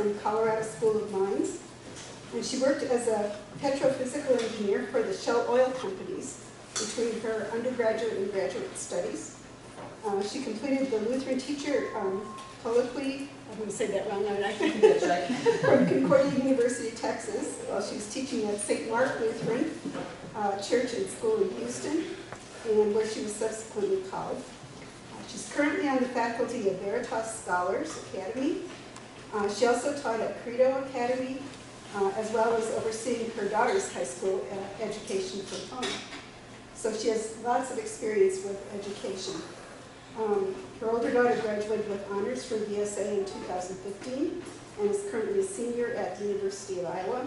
from Colorado School of Mines. And she worked as a petrophysical engineer for the Shell oil companies between her undergraduate and graduate studies. She completed the Lutheran teacher colloquy, I'm going to say that wrong, aren't I? That's right. From Concordia University, Texas, while she was teaching at St. Mark Lutheran Church and School in Houston, and where she was subsequently called. She's currently on the faculty of Veritas Scholars Academy. She also taught at Credo Academy, as well as overseeing her daughter's high school education from home. So she has lots of experience with education. Her older daughter graduated with honors from VSA in 2015 and is currently a senior at the University of Iowa.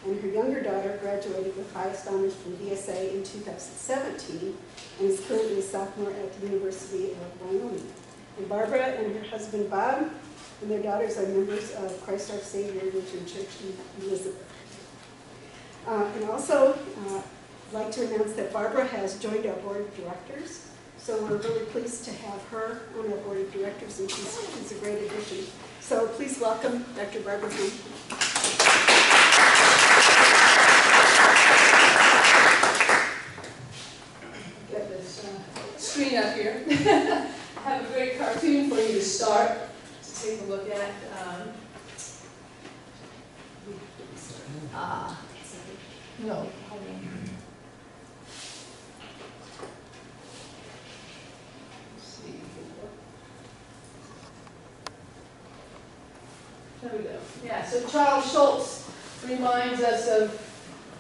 And her younger daughter graduated with highest honors from VSA in 2017 and is currently a sophomore at the University of Wyoming. And Barbara and her husband Bob and their daughters are members of Christ Our Savior Lutheran Church in Elizabeth. And also, I'd like to announce that Barbara has joined our board of directors. So we're really pleased to have her on our board of directors, and she's a great addition. So please welcome Dr. Barbara Helmkamp. Get this screen up here. I have a great cartoon for you to start to take a look at. No, hold on. There we go. Yeah, so Charles Schultz reminds us of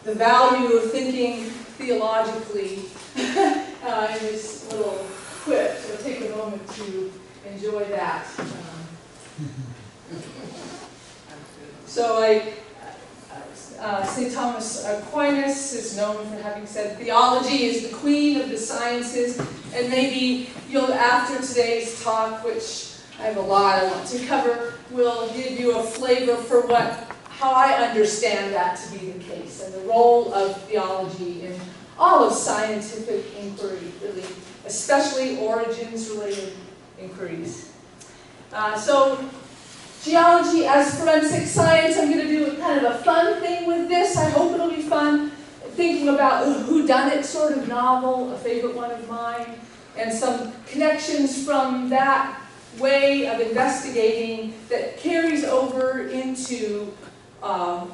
the value of thinking theologically in this little quip. So take a moment to enjoy that. St. Thomas Aquinas is known for having said, theology is the queen of the sciences, and maybe you'll, after today's talk, which I have a lot I want to cover, will give you a flavor for how I understand that to be the case, and the role of theology in all of scientific inquiry, really, especially origins-related inquiries. So, geology as forensic science, I'm going to do kind of a fun thing with this. I hope it'll be fun. Thinking about a whodunit sort of novel, a favorite one of mine, and some connections from that way of investigating that carries over into our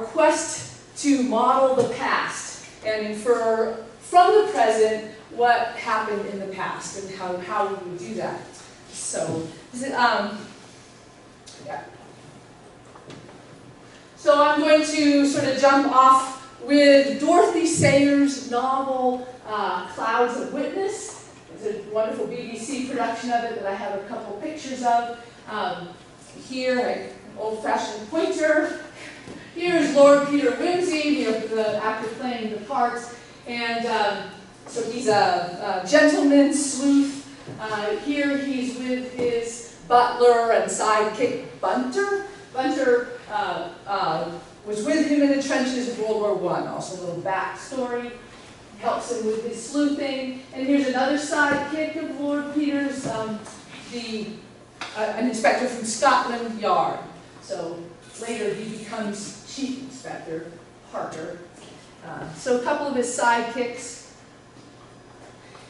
quest to model the past and infer from the present what happened in the past and how we would do that. So, yeah. So I'm going to sort of jump off with Dorothy Sayers' novel, Clouds of Witness. It's a wonderful BBC production of it that I have a couple pictures of. Here, an old-fashioned pointer. Here's Lord Peter Wimsey, the actor playing the parts. And so he's a gentleman sleuth. Here he's with his butler and sidekick, Bunter. Bunter was with him in the trenches of World War I. Also a little backstory. Helps him with his sleuthing. And here's another sidekick of Lord Peter's, an inspector from Scotland Yard. So later he becomes Chief Inspector Parker. So a couple of his sidekicks.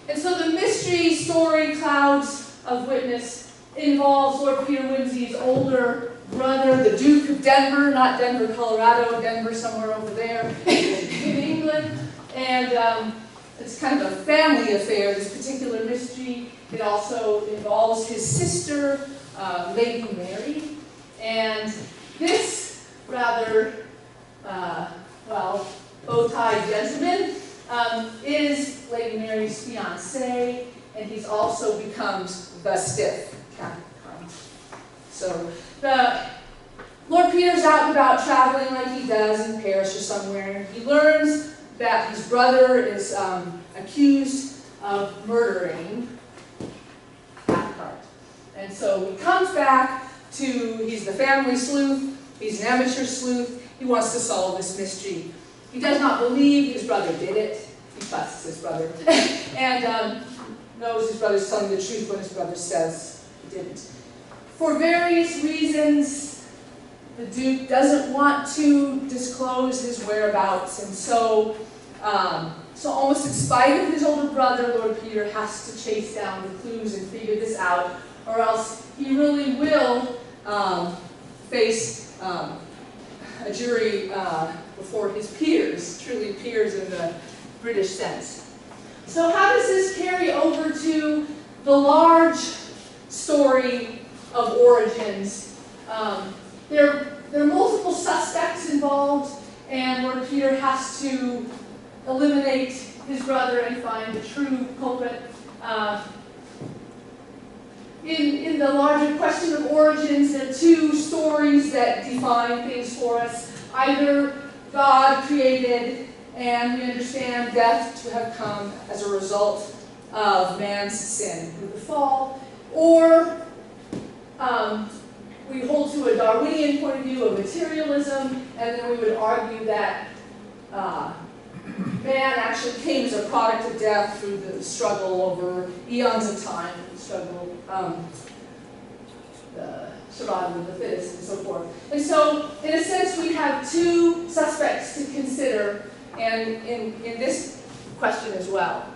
And so the mystery story, Clouds of Witness, involves Lord Peter Wimsey's older brother, the Duke of Denver, not Denver, Colorado, Denver somewhere over there in England. And it's kind of a family affair, this particular mystery. It also involves his sister, Lady Mary. And this rather, bow-tie gentleman is Lady Mary's fiancé, and he's also becomes the stiff Capricorn. So Lord Peter's out and about traveling like he does in Paris or somewhere. He learns that his brother is accused of murdering Capricorn. And so he comes back he's the family sleuth, he's an amateur sleuth, he wants to solve this mystery. He does not believe his brother did it. He trusts his brother. And knows his brother's telling the truth when his brother says he didn't. For various reasons, the Duke doesn't want to disclose his whereabouts, and so almost in spite of his older brother, Lord Peter has to chase down the clues and figure this out, or else he really will face a jury before his peers, truly peers in the British sense. So how does this carry over to the large story of origins? There are multiple suspects involved, and Lord Peter has to eliminate his brother and find the true culprit. In the larger question of origins, there are two stories that define things for us. Either God created, and we understand death to have come as a result of man's sin through the fall, or we hold to a Darwinian point of view of materialism, and then we would argue that man actually came as a product of death through the struggle over eons of time, the struggle, the survival of the fittest, and so forth. And so, in a sense, we have two suspects to consider, and in this question as well.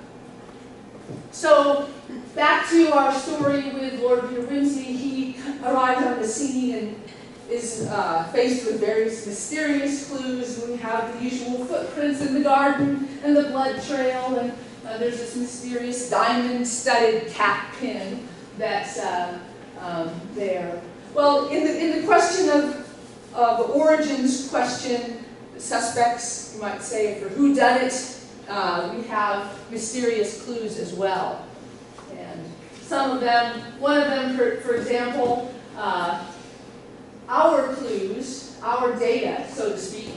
So, back to our story with Lord Peter Wimsey. He arrived on the scene and is faced with various mysterious clues. We have the usual footprints in the garden and the blood trail, and there's this mysterious diamond-studded cap pin that's there. Well, in the question of the origins question, the suspects, you might say, for whodunit, we have mysterious clues as well. And some of them, one of them, for example, our clues, our data, so to speak,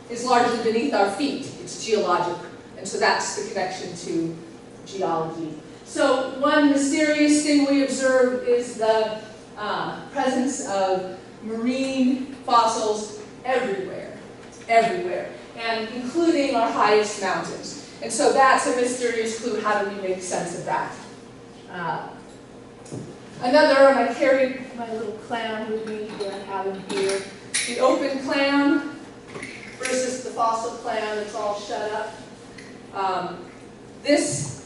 is largely beneath our feet. It's geologic. And so that's the connection to geology. So one mysterious thing we observe is the presence of marine fossils everywhere, and including our highest mountains. And so that's a mysterious clue. How do we make sense of that? Another, and I carried my little clam with me that I have him here. The open clam versus the fossil clam that's all shut up. This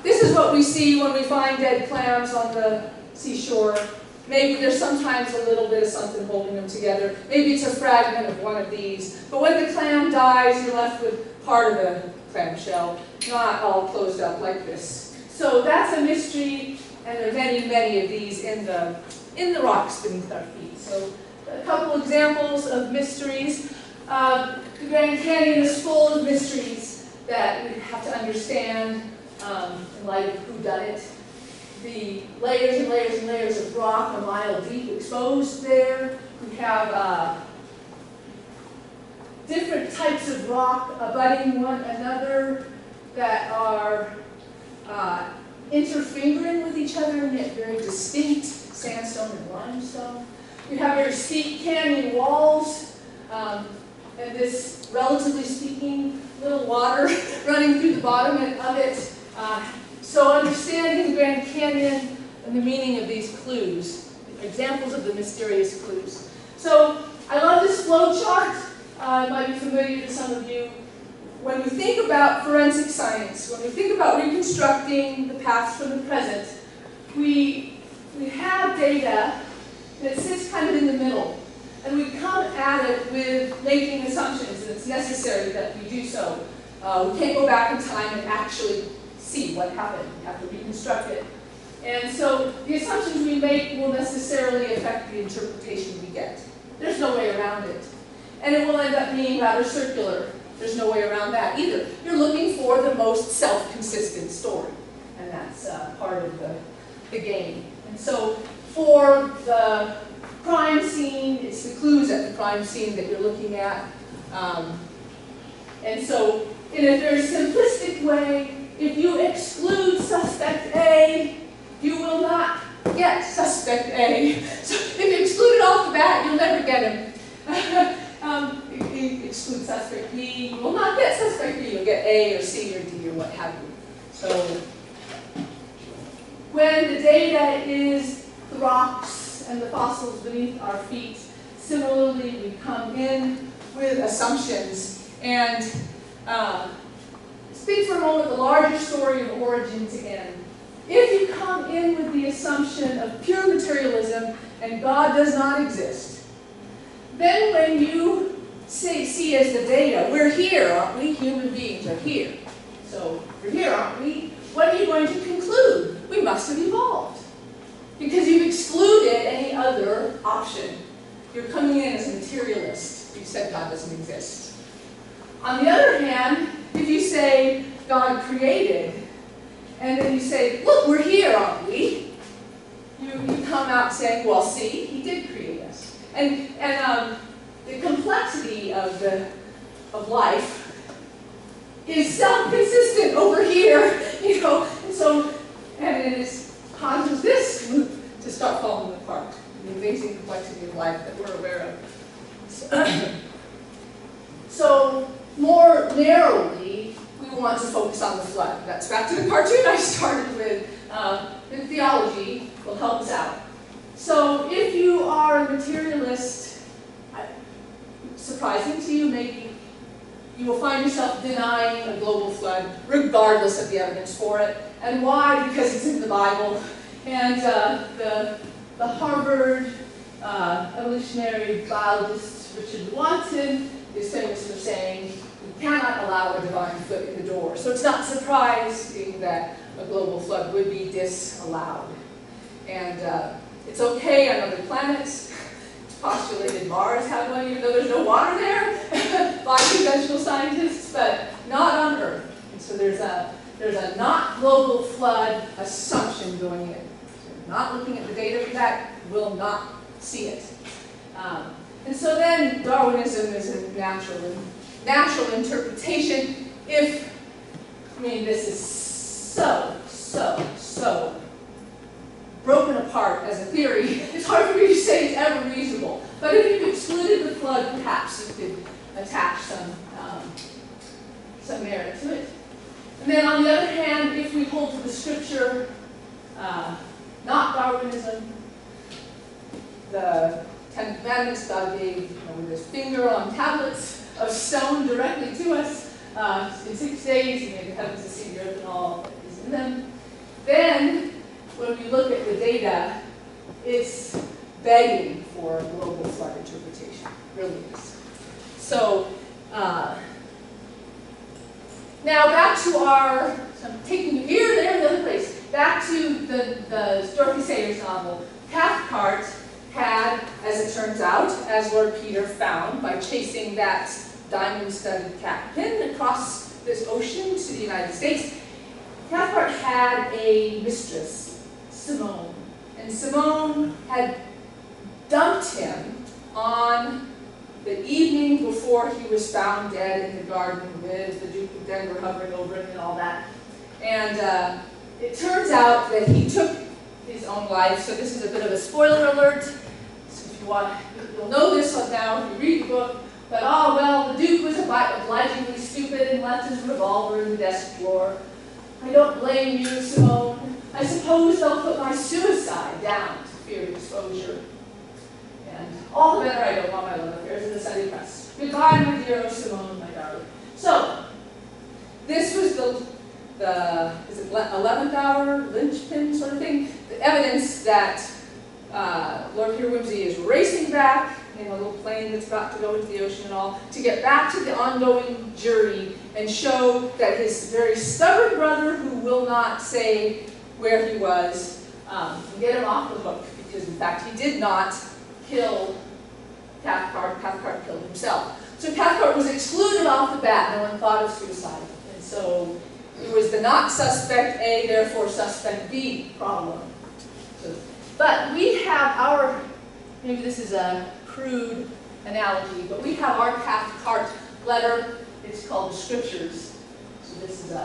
is what we see when we find dead clams on the seashore. Maybe there's sometimes a little bit of something holding them together. Maybe it's a fragment of one of these. But when the clam dies, you're left with part of the clam shell, not all closed up like this. So that's a mystery, and there are many, many of these in the rocks beneath our feet. So a couple examples of mysteries. The Grand Canyon is full of mysteries that we have to understand in light of whodunit. The layers and layers and layers of rock a mile deep exposed there. We have different types of rock abutting one another that are interfingering with each other and yet very distinct, sandstone and limestone. We have very steep canyon walls, and this, relatively speaking, little water running through the bottom of it. So understanding the Grand Canyon and the meaning of these clues, examples of the mysterious clues. So I love this flow chart. It might be familiar to some of you. When we think about forensic science, when we think about reconstructing the past from the present, we have data that sits kind of in the middle. And we come at it with making assumptions, and it's necessary that we do so. We can't go back in time and actually see what happened. We have to reconstruct it. And so the assumptions we make will necessarily affect the interpretation we get. There's no way around it. And it will end up being rather circular. There's no way around that either. You're looking for the most self-consistent story. And that's part of the game. And so for the crime scene, it's the clues at the crime scene that you're looking at. And so in a very simplistic way, if you exclude suspect A, you will not get suspect A. So if you exclude it off the bat, you'll never get him. If you exclude suspect B, you will not get suspect B. You'll get A or C or D or what have you. So when the data is the rocks and the fossils beneath our feet, Similarly, we come in with assumptions. And speak for a moment the larger story of origins again. If you come in with the assumption of pure materialism and God does not exist, then when you see as the data, we're here, aren't we? Human beings are here. So we're here, aren't we? What are you going to conclude? We must have evolved. Because you've excluded any other option. You're coming in as a materialist. You said God doesn't exist. On the other hand, if you say God created, and then you say, look, we're here, aren't we? You come out saying, well, see, he did create us. And the complexity of life is self-consistent over here, you know. And it is causes this loop to start falling apart. The amazing complexity of life that we're aware of. So more narrowly, we want to focus on the flood. That's back to the cartoon I started with. The theology will help us out. So if you are a materialist, surprising to you maybe, you will find yourself denying a global flood, regardless of the evidence for it. And why? Because it's in the Bible. And the Harvard evolutionary biologist Richard Watson is famous for saying, we cannot allow a divine foot in the door. So it's not surprising that a global flood would be disallowed. And it's okay on other planets. It's postulated Mars had one, even though there's no water there, by conventional scientists, but not on Earth. And so there's a not global flood assumption going in. So not looking at the data for that, will not see it. And so then Darwinism is a natural interpretation. This is so broken apart as a theory, it's hard for me to say it's ever reasonable. But if you excluded the flood, perhaps you could attach some merit to it. And then on the other hand, if we hold to the scripture, not Darwinism, the Ten Commandments God gave with his finger on tablets of stone directly to us. In 6 days, he made the heavens, the sea, the earth, and all that is in them. Then, when we look at the data, it's begging for a global flood interpretation. It really is. So, now back to so I'm taking you here, there, and the other place. Back to the Dorothy Sayers novel. Cathcart had, as it turns out, as Lord Peter found by chasing that diamond-studded cat pin across this ocean to the United States, Cathcart had a mistress, Simone. And Simone had dumped him on the evening before he was found dead in the garden with the Duke of Denver hovering over him and all that. And it turns out that he took his own life, so this is a bit of a spoiler alert. So if you want, you'll know this now if you read the book. But oh well, the Duke was obligingly stupid and left his revolver in the desk drawer. I don't blame you, Simone. I suppose they'll put my suicide down to fear exposure. And all the better I don't want my love affairs in the Sunday press. Goodbye, my dear Simone, my darling. So, this was the 11th hour linchpin sort of thing. The evidence that Lord Peter Wimsey is racing back in a little plane that's about to go into the ocean and all, to get back to the ongoing journey and show that his very stubborn brother, who will not say where he was, can get him off the hook, because in fact he did not kill Cathcart. Cathcart killed himself. So Cathcart was excluded off the bat. No one thought of suicide. And so it was the not suspect A, therefore suspect B problem. So, but we have maybe this is a crude analogy, but we have our Cathcart letter. It's called the Scriptures. So this is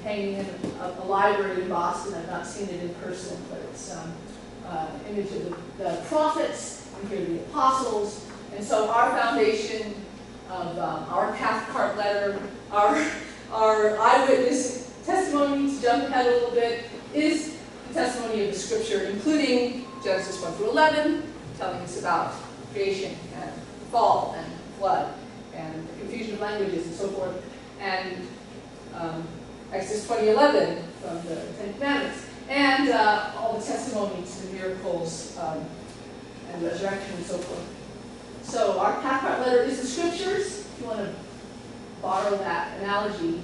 hanging in a library in Boston. I've not seen it in person, but it's an image of the prophets, and here are the apostles. And so our foundation of our Cathcart letter, our eyewitness testimony, to jump ahead a little bit, is the testimony of the Scripture, including Genesis 1 through 11, telling us about creation and fall and flood and the confusion of languages and so forth, and Exodus 20:11 from the Ten Commandments, and all the testimonies, the miracles, and resurrection and so forth. So our Catholic letter is the scriptures, if you want to borrow that analogy.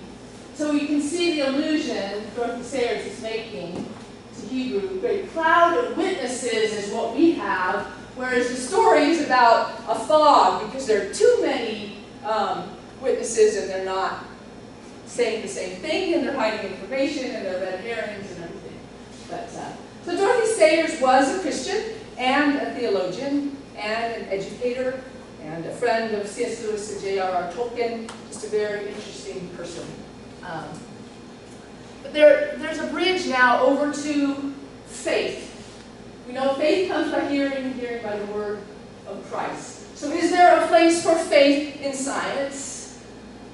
So you can see the allusion Dorothy Sayers is making to Hebrew. Great cloud of witnesses is what we have, whereas the story is about a fog because there are too many witnesses and they're not saying the same thing and they're hiding information and they're red herrings and everything. But, so Dorothy Sayers was a Christian and a theologian and an educator and a friend of C.S. Lewis and J.R.R. Tolkien, just a very interesting person. But there's a bridge now over to faith. We know faith comes by hearing, hearing by the word of Christ. So is there a place for faith in science?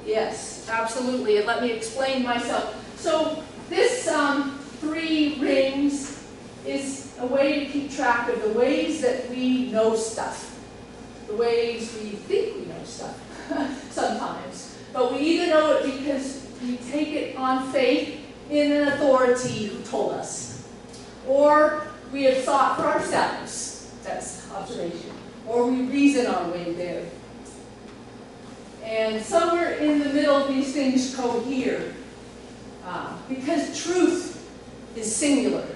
Yes, absolutely. And let me explain myself. So this 3 rings is a way to keep track of the ways that we know stuff. The ways we think we know stuff sometimes. But we either know it because we take it on faith in an authority who told us. Or we have thought for ourselves. That's observation. Or we reason our way there. And somewhere in the middle, these things cohere. Because truth is singular.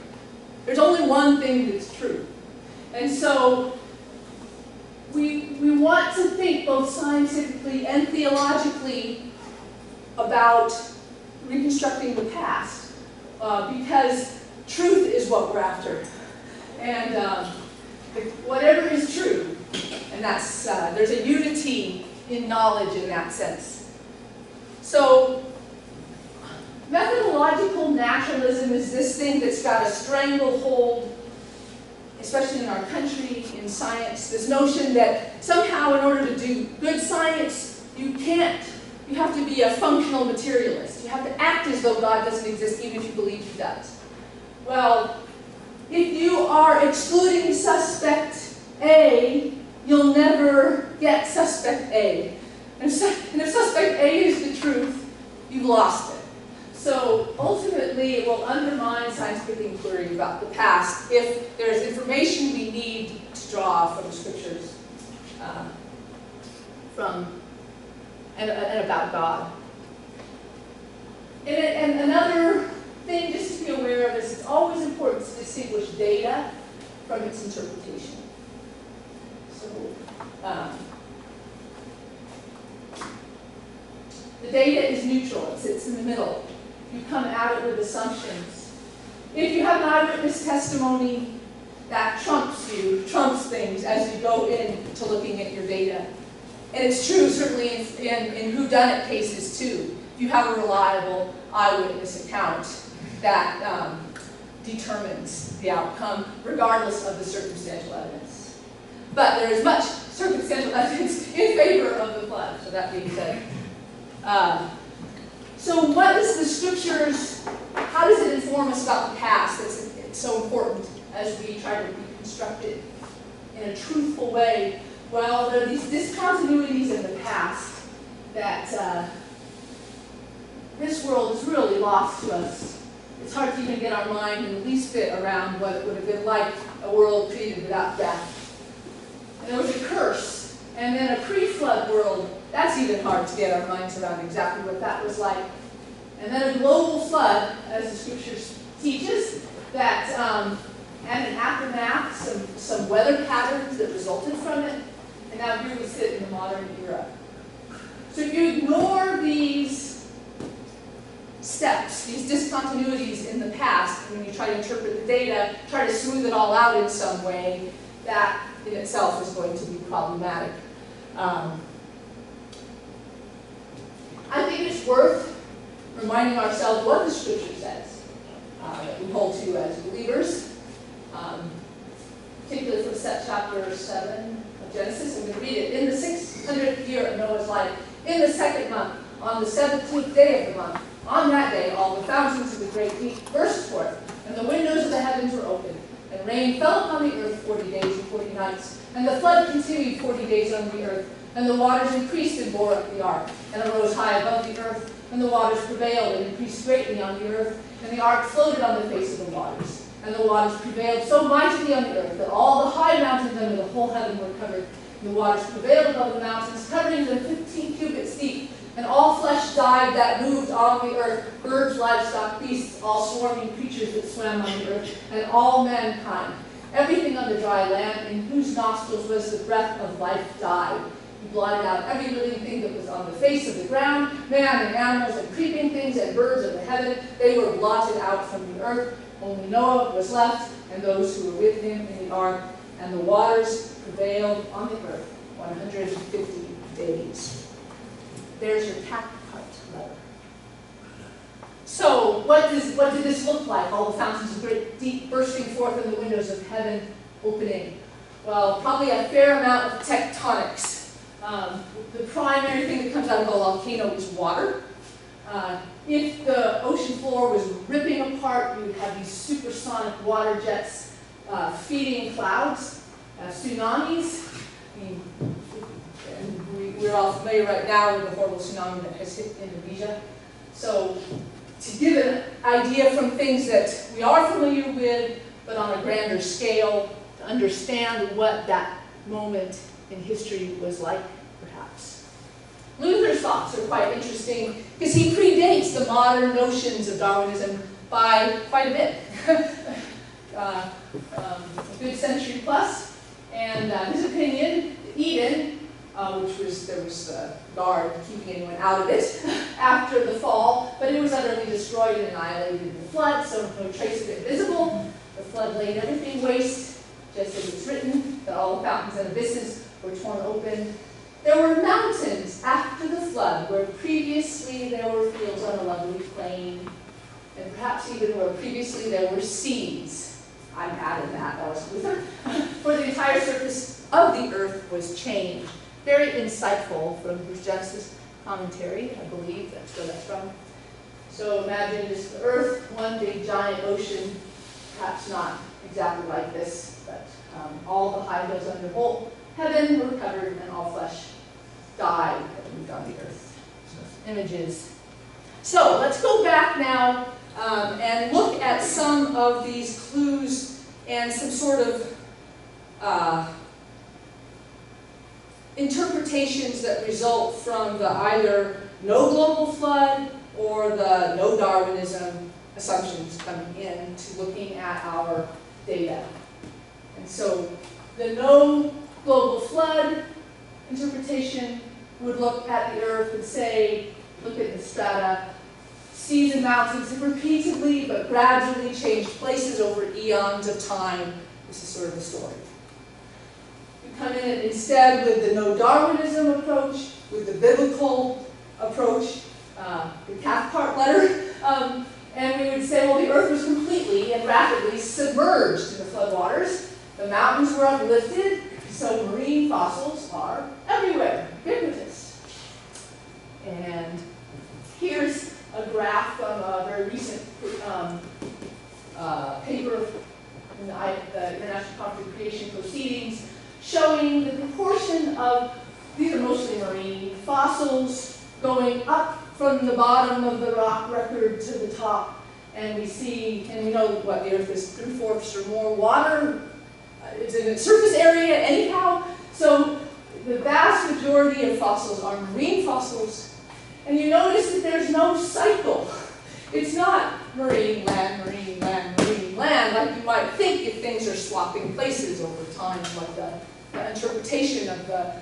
There's only one thing that's true. And so we want to think both scientifically and theologically about reconstructing the past because truth is what we're after. And whatever is true, and that's there's a unity in knowledge in that sense. So methodological naturalism is this thing that's got a stranglehold, especially in our country, in science, this notion that somehow in order to do good science, you have to be a functional materialist. You have to act as though God doesn't exist, even if you believe he does. Well, if you are excluding suspect A, you'll never get suspect A. And if suspect A is the truth, you've lost it. So ultimately, it will undermine scientific inquiry about the past if there's information we need to draw from the scriptures and about God. And another thing just to be aware of is it's always important to distinguish data from its interpretation. So the data is neutral. It sits in the middle. You come at it with assumptions. If you have an eyewitness testimony, that trumps things as you go into looking at your data. And it's true, certainly, in whodunit cases, too. If you have a reliable eyewitness account, that determines the outcome, regardless of the circumstantial evidence. But there is much circumstantial evidence in favor of the flood, so that being said. So what is the scriptures, how does it inform us about the past? It's so important as we try to reconstruct it in a truthful way. Well, there are these discontinuities in the past that this world is really lost to us. It's hard to even get our mind in the least bit around what it would have been like a world created without death. And there was a curse, and then a pre-flood world. That's even hard to get our minds around exactly what that was like. And then a global flood, as the scriptures teach us, that had an aftermath, some weather patterns that resulted from it, and now here we sit in the modern era. So if you ignore these steps, these discontinuities in the past, and when you try to interpret the data, try to smooth it all out in some way, that in itself is going to be problematic. I think it's worth reminding ourselves what the scripture says that we hold to as believers, particularly from chapter 7 of Genesis. I'm going to read it. In the 600th year of Noah's life, in the 2nd month, on the 17th day of the month, on that day, all the fountains of the great deep burst forth, and the windows of the heavens were opened, And rain fell upon the earth 40 days and 40 nights. And the flood continued 40 days on the earth. And the waters increased and bore up the ark, and arose high above the earth. And the waters prevailed and increased greatly on the earth. And the ark floated on the face of the waters. And the waters prevailed so mightily on the earth that all the high mountains under the whole heaven were covered. And the waters prevailed above the mountains, covering them 15 cubits deep. And all flesh died that moved on the earth, birds, livestock, beasts, all swarming creatures that swam on the earth, and all mankind. Everything on the dry land, in whose nostrils was the breath of life, died. He blotted out every living thing that was on the face of the ground, man and animals and creeping things and birds of the heaven. They were blotted out from the earth. Only Noah was left, and those who were with him in the ark. And the waters prevailed on the earth 150 days. There's your Cathcart letter. So, what did this look like? All the fountains of great deep bursting forth and the windows of heaven opening. Well, probably a fair amount of tectonics. The primary thing that comes out of a volcano is water. If the ocean floor was ripping apart, you would have these supersonic water jets feeding clouds, tsunamis. I mean, we're all familiar right now with the horrible tsunami that has hit Indonesia. So, to give an idea from things that we are familiar with, but on a grander scale, to understand what that moment in history was like, perhaps. Luther's thoughts are quite interesting because he predates the modern notions of Darwinism by quite a bit. A good century plus. And his opinion, Eden, there was a guard keeping anyone out of it after the fall, but it was utterly destroyed and annihilated in the flood, so no trace of it visible. The flood laid everything waste, just as it's written, that all the fountains and abysses were torn open. There were mountains after the flood, where previously there were fields on a lovely plain, and perhaps even where previously there were seas. I'm adding that was Luther. For the entire surface of the earth was changed. Very insightful from his Genesis commentary, I believe that's where that's from. So imagine just the earth, one big giant ocean, perhaps not exactly like this, but all the high hills under whole heaven were covered and all flesh died that moved on the earth. So images. So let's go back now and look at some of these clues and some sort of interpretations that result from the either no global flood or the no Darwinism assumptions coming in to looking at our data. And so the no global flood interpretation would look at the earth and say, look at the strata, seas and mountains have repeatedly but gradually changed places over eons of time. This is sort of the story. Come in it instead with the no Darwinism approach, with the biblical approach, the Cathcart letter, and we would say, well, the earth was completely and rapidly submerged in the floodwaters. The mountains were uplifted, so marine fossils are everywhere, ubiquitous. And here's a graph from a very recent paper in the International Conference of Creation Proceedings, showing the proportion of, these are mostly marine fossils, going up from the bottom of the rock record to the top. And we see, and we know what the earth is 3/4 or more water. It's in its surface area anyhow. So the vast majority of fossils are marine fossils. And you notice that there's no cycle. It's not marine, land, marine, land, marine, land, like you might think if things are swapping places over time, like the interpretation of the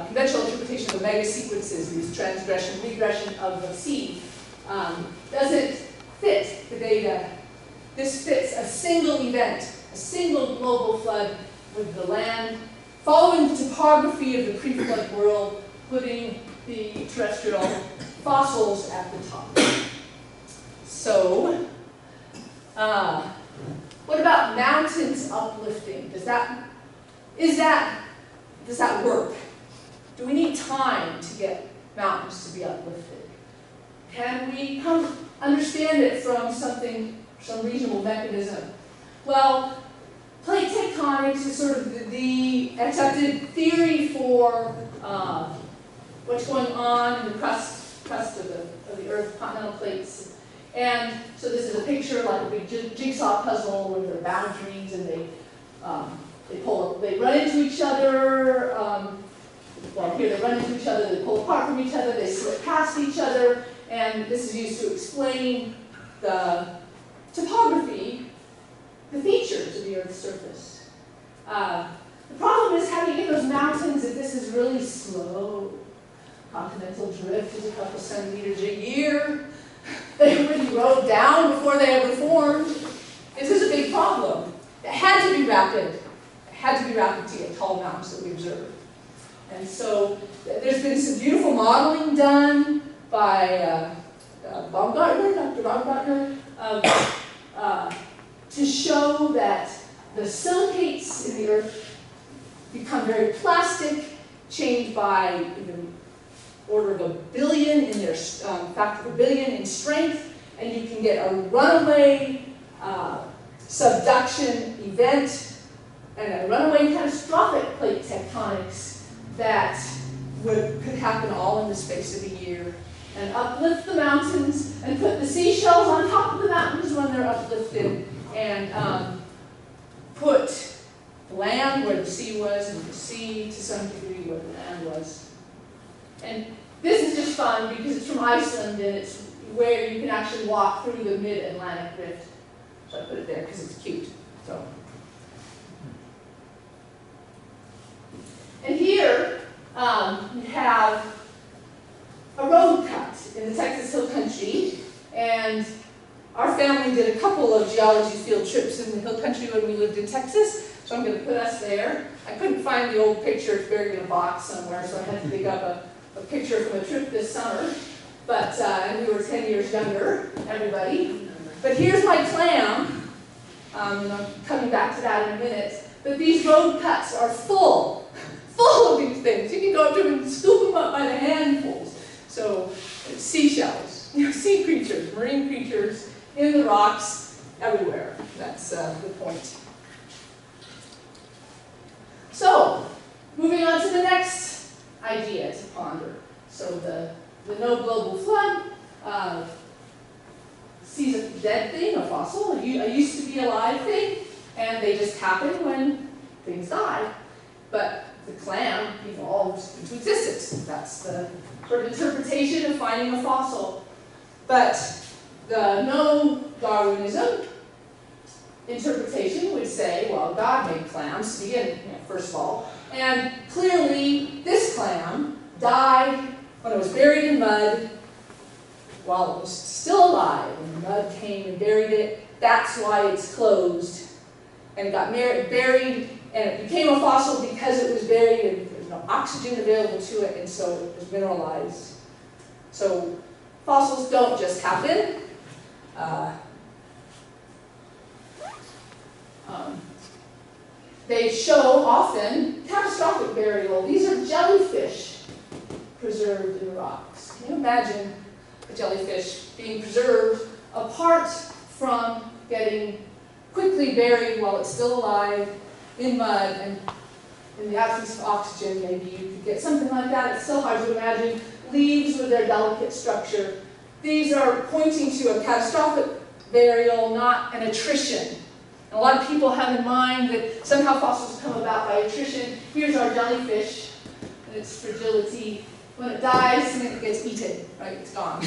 conventional interpretation of the mega sequences, these transgression, regression of the sea, doesn't fit the data. This fits a single event, a single global flood with the land, following the topography of the pre-flood world, putting the terrestrial fossils at the top. So, what about mountains uplifting? Does that work? Do we need time to get mountains to be uplifted? Can we understand it from some reasonable mechanism? Well, plate tectonics is sort of the accepted theory for what's going on in the crust of the Earth, continental plates. And so this is a picture like a big jigsaw puzzle where there are boundaries, and they run into each other. Well, here they run into each other, they pull apart from each other, they slip past each other, and this is used to explain the topography, the features of the Earth's surface. The problem is how do you get those mountains if this is really slow? Continental drift is a couple centimeters a year. They really rode down before they ever formed. This is a big problem. It had to be rapid. It had to be rapid to get tall mountains that we observed. And so there's been some beautiful modeling done by Dr. Baumgartner, to show that the silicates in the Earth become very plastic, change by order of 1 billion in their factor of 1 billion in strength, and you can get a runaway subduction event and a runaway catastrophic plate tectonics that could happen all in the space of a year, and uplift the mountains and put the seashells on top of the mountains when they're uplifted, and put the land where the sea was and the sea to some degree where the land was. And this is just fun because it's from Iceland and it's where you can actually walk through the mid-Atlantic rift. So I put it there because it's cute. So. And here we have a road cut in the Texas Hill Country, and our family did a couple of geology field trips in the Hill Country when we lived in Texas, so I'm going to put us there. I couldn't find the old picture, it's buried in a box somewhere, so I had to dig up a picture from a trip this summer, but and we were 10 years younger, everybody. But here's my clam, and I'm coming back to that in a minute, but these road cuts are full of these things. You can go up to them and scoop them up by the handfuls. So seashells, sea creatures, marine creatures in the rocks everywhere. That's the point. So moving on to the next idea to ponder. So the no global flood sees a dead thing, a fossil, a used to be alive thing, and they just happen when things die. But the clam evolves into existence. That's the sort of interpretation of finding a fossil. But the no Darwinism interpretation would say, well, God made clams to begin, first of all, and clearly this clam died when it was buried in mud while it was still alive, and the mud came and buried it. That's why it's closed, and it got buried, and it became a fossil because it was buried and there's no oxygen available to it, and so it was mineralized. So fossils don't just happen. They show often catastrophic burial. These are jellyfish preserved in rocks. Can you imagine a jellyfish being preserved apart from getting quickly buried while it's still alive in mud, and in the absence of oxygen, maybe you could get something like that. It's so hard to imagine. Leaves with their delicate structure. These are pointing to a catastrophic burial, not an attrition. And a lot of people have in mind that somehow fossils come about by attrition. Here's our jellyfish and its fragility. When it dies, it gets eaten, right? It's gone.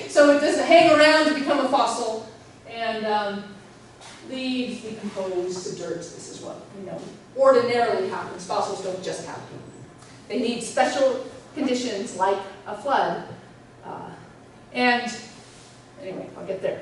So it doesn't hang around to become a fossil. And leaves decompose to dirt. This is what ordinarily happens. Fossils don't just happen. They need special conditions like a flood. And anyway, I'll get there.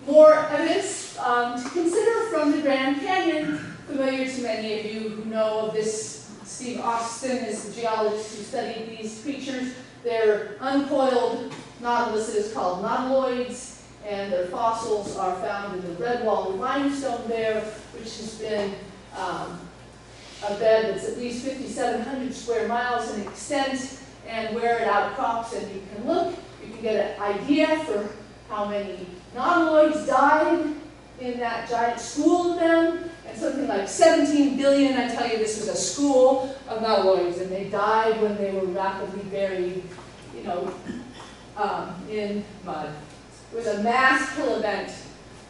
More evidence to consider from the Grand Canyon, familiar to many of you who know of this. Steve Austin is the geologist who studied these creatures. They're uncoiled nautilus, it is called nautiloids, and their fossils are found in the red-walled limestone there, which has been a bed that's at least 5,700 square miles in extent, and where it outcrops and you can look, you can get an idea for how many nautiloids died in that giant school of them, and something like 17 billion, I tell you, this was a school of metalloids, and they died when they were rapidly buried, you know, in mud. It was a mass kill event.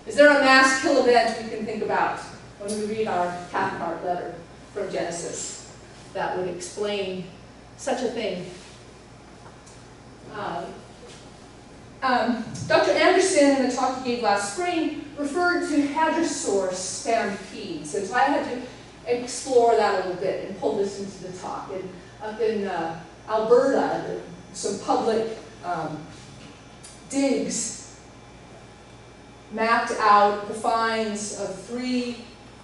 Is there a mass kill event we can think about when we read our Cathcart letter from Genesis that would explain such a thing? Dr. Anderson, in the talk he gave last spring, referred to hadrosaur stampedes, and so I had to explore that a little bit and pull this into the talk. And up in Alberta, some public digs mapped out the finds of 3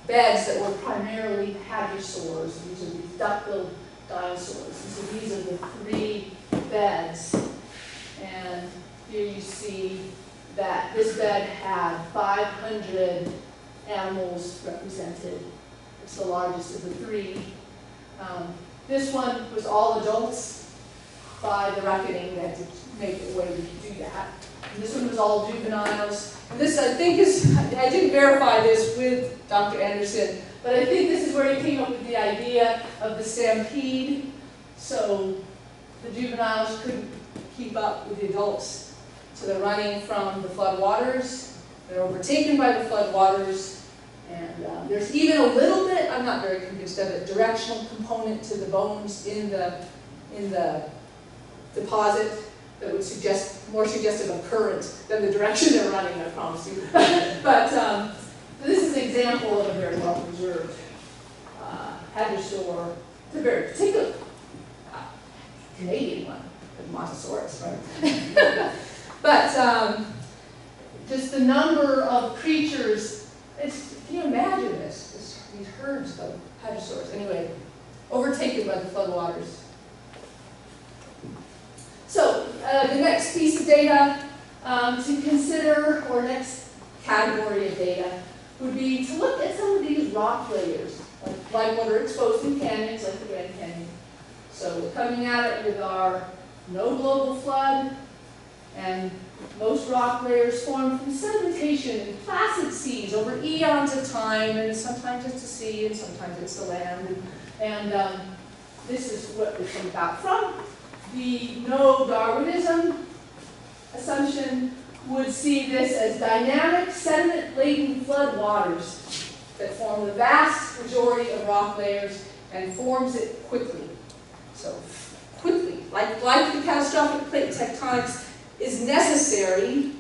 beds that were primarily hadrosaurs. These are these duck-billed dinosaurs. And so these are the 3 beds. And here you see that this bed had 500 animals represented. It's the largest of the 3. This one was all adults by the reckoning. They had to make a way to do that. And this one was all juveniles. And this, I think, is, I didn't verify this with Dr. Anderson, but I think this is where he came up with the idea of the stampede. So the juveniles couldn't keep up with the adults. So they're running from the floodwaters. They're overtaken by the floodwaters. And there's even a little bit, I'm not very convinced of it, directional component to the bones in the deposit that would suggest, more suggestive of current than the direction they're running, I promise you. But this is an example of a very well preserved hadrosaur. It's a very particular Canadian one, the Mosasaurus, right? But just the number of creatures, can you imagine this? These herds of hadrosaurs. Anyway, overtaken by the floodwaters. So the next piece of data to consider, or next category of data, would be to look at some of these rock layers, like what are exposed in canyons, like the Grand Canyon. So we're coming at it with our no global flood, and most rock layers form from sedimentation in placid seas over eons of time, and sometimes it's the sea, and sometimes it's the land. And this is what it comes about from. The no Darwinism assumption would see this as dynamic, sediment-laden flood waters that form the vast majority of rock layers and forms it quickly. So quickly, like the catastrophic plate tectonics is necessary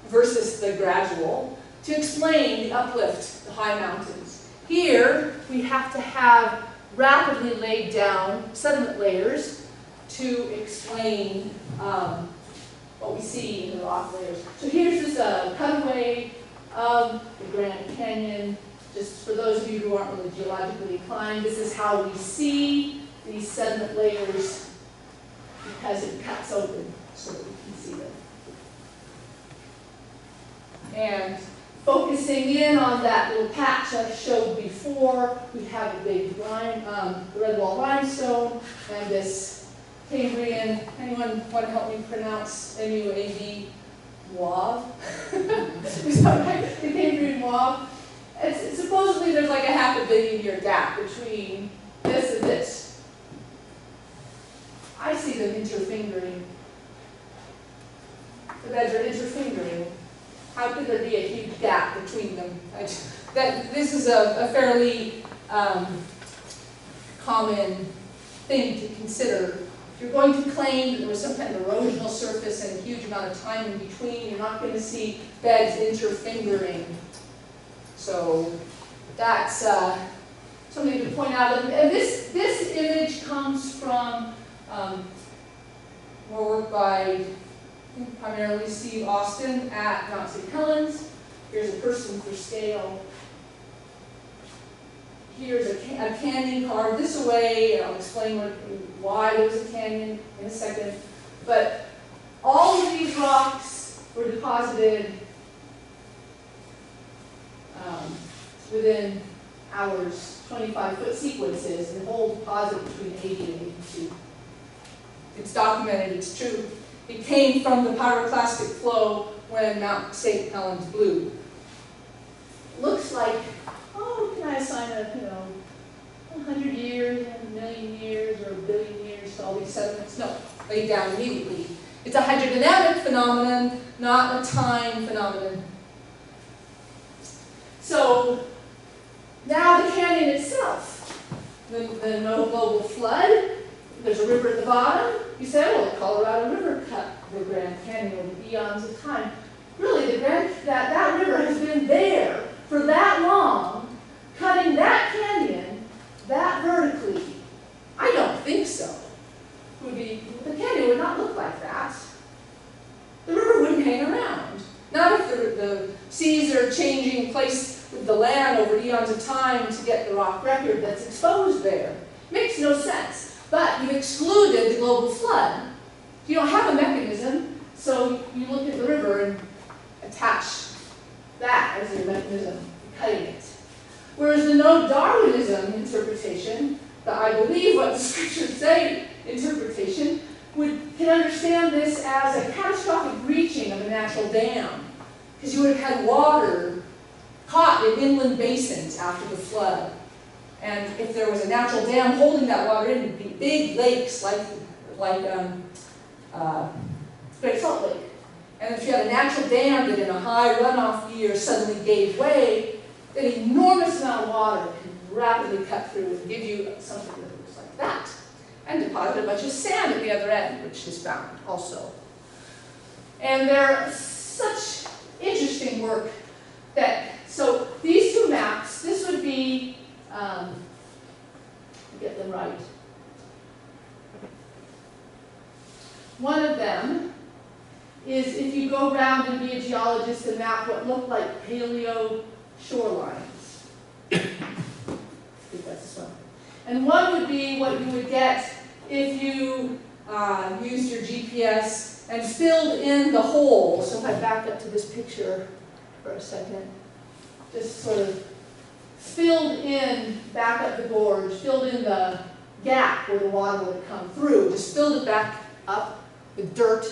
versus the gradual to explain the uplift, the high mountains. Here, we have to have rapidly laid down sediment layers to explain what we see in the rock layers. So here's this cutaway of the Grand Canyon. Just for those of you who aren't really geologically inclined, this is how we see these sediment layers because it cuts open so that we can see them. And focusing in on that little patch I showed before, we have a big red wall limestone and this Cambrian, anyone want to help me pronounce MUAV? Moab? Is that right? The Cambrian Moab. Supposedly there's like a 500 million year gap between this and this. I see them interfingering. The beds are interfingering. How could there be a huge gap between them? This is a fairly common thing to consider. If you're going to claim that there was some kind of erosional surface and a huge amount of time in between, you're not going to see beds interfingering. So that's something to point out. And this image comes from more work by primarily Steve Austin at Mount St. Helens. Here's a person for scale. Here's a canyon carved this away, and I'll explain why there was a canyon in a second. But all of these rocks were deposited within hours, 25-foot sequences, and the whole deposit between 80 and 82. It's documented, it's true. It came from the pyroclastic flow when Mount St. Helens blew. looks like, oh, can I assign a, 100 years, a million years, or a billion years to all these sediments? No, laid down immediately. It's a hydrodynamic phenomenon, not a time phenomenon. So now the canyon itself, the no global flood, there's a river at the bottom. You say, well, the Colorado River cut the Grand Canyon over eons of time. Really, that river has been there for that long, cutting that canyon that vertically. I don't think so. The canyon would not look like that. The river wouldn't hang around. Not if the seas are changing place with the land over eons of time to get the rock record that's exposed there. Makes no sense. But you've excluded the global flood. You don't have a mechanism, so you look at the river and attach that as your mechanism for cutting it. Whereas the no Darwinism interpretation, the I believe what the scriptures say interpretation, can understand this as a catastrophic breaching of a natural dam. Because you would have had water caught in inland basins after the flood. And if there was a natural dam holding that water in, it would be big lakes like Great Salt Lake. And if you had a natural dam that in a high runoff year suddenly gave way, an enormous amount of water can rapidly cut through and give you something that looks like that. And deposit a bunch of sand at the other end, which is found also. And they're such interesting work that, so these two maps, this would be, get them right. One of them is if you go around and be a geologist and map what look like paleo shorelines. I think that's this one. And one would be what you would get if you used your GPS and filled in the hole. So if I back up to this picture for a second, just sort of filled in, back up the gorge, filled in the gap where the water would come through, just filled it back up with dirt,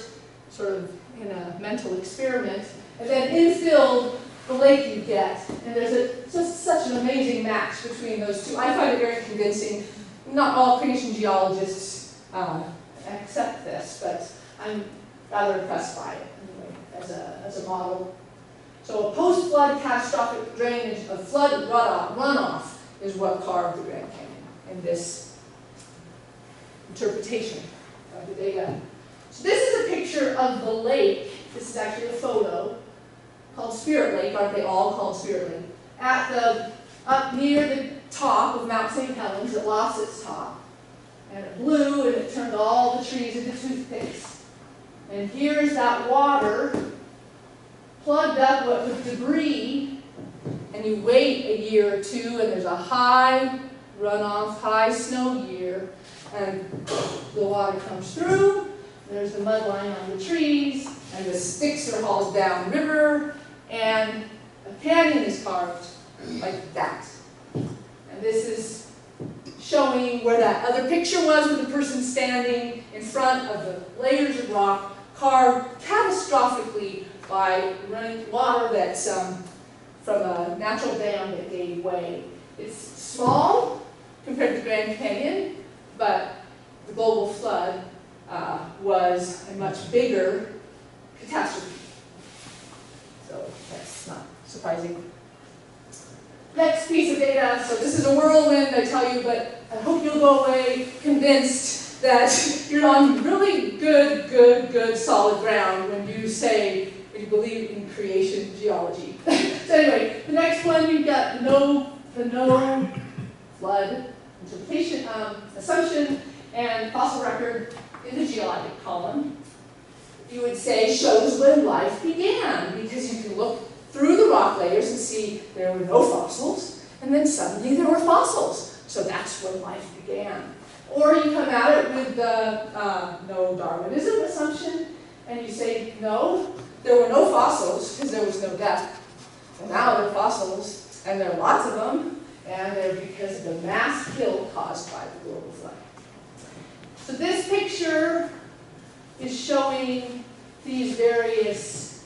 sort of in a mental experiment, and then infilled the lake you get. And there's just such an amazing match between those two. I find it very convincing. Not all creation geologists accept this, but I'm rather impressed by it anyway, as a model. So a post-flood catastrophic drainage of flood runoff is what carved the Grand Canyon in this interpretation of the data. So this is a picture of the lake. This is actually a photo called Spirit Lake. Aren't they all called Spirit Lake? Up near the top of Mount St. Helens, it lost its top. And it blew and it turned all the trees into toothpicks. And here's that water plugged up with debris, and you wait a year or two, and there's a high runoff, high snow year, and the water comes through, there's the mud lying on the trees, and the sticks are hauled down river, and a canyon is carved like that. And this is showing where that other picture was with the person standing in front of the layers of rock carved catastrophically by running water that's from a natural dam that gave way. It's small compared to the Grand Canyon, but the global flood was a much bigger catastrophe. So that's not surprising. Next piece of data, so this is a whirlwind, I tell you, but I hope you'll go away convinced that you're on really good, solid ground when you say you believe in creation geology. So anyway, the next one, you've got the no flood interpretation, assumption, and fossil record in the geologic column. You would say shows when life began, because you can look through the rock layers and see there were no fossils, and then suddenly there were fossils. So that's when life began. Or you come at it with the no Darwinism assumption, and you say, no, there were no fossils because there was no death. And now there are fossils, and there are lots of them, and they're because of the mass kill caused by the global flood. So this picture is showing these various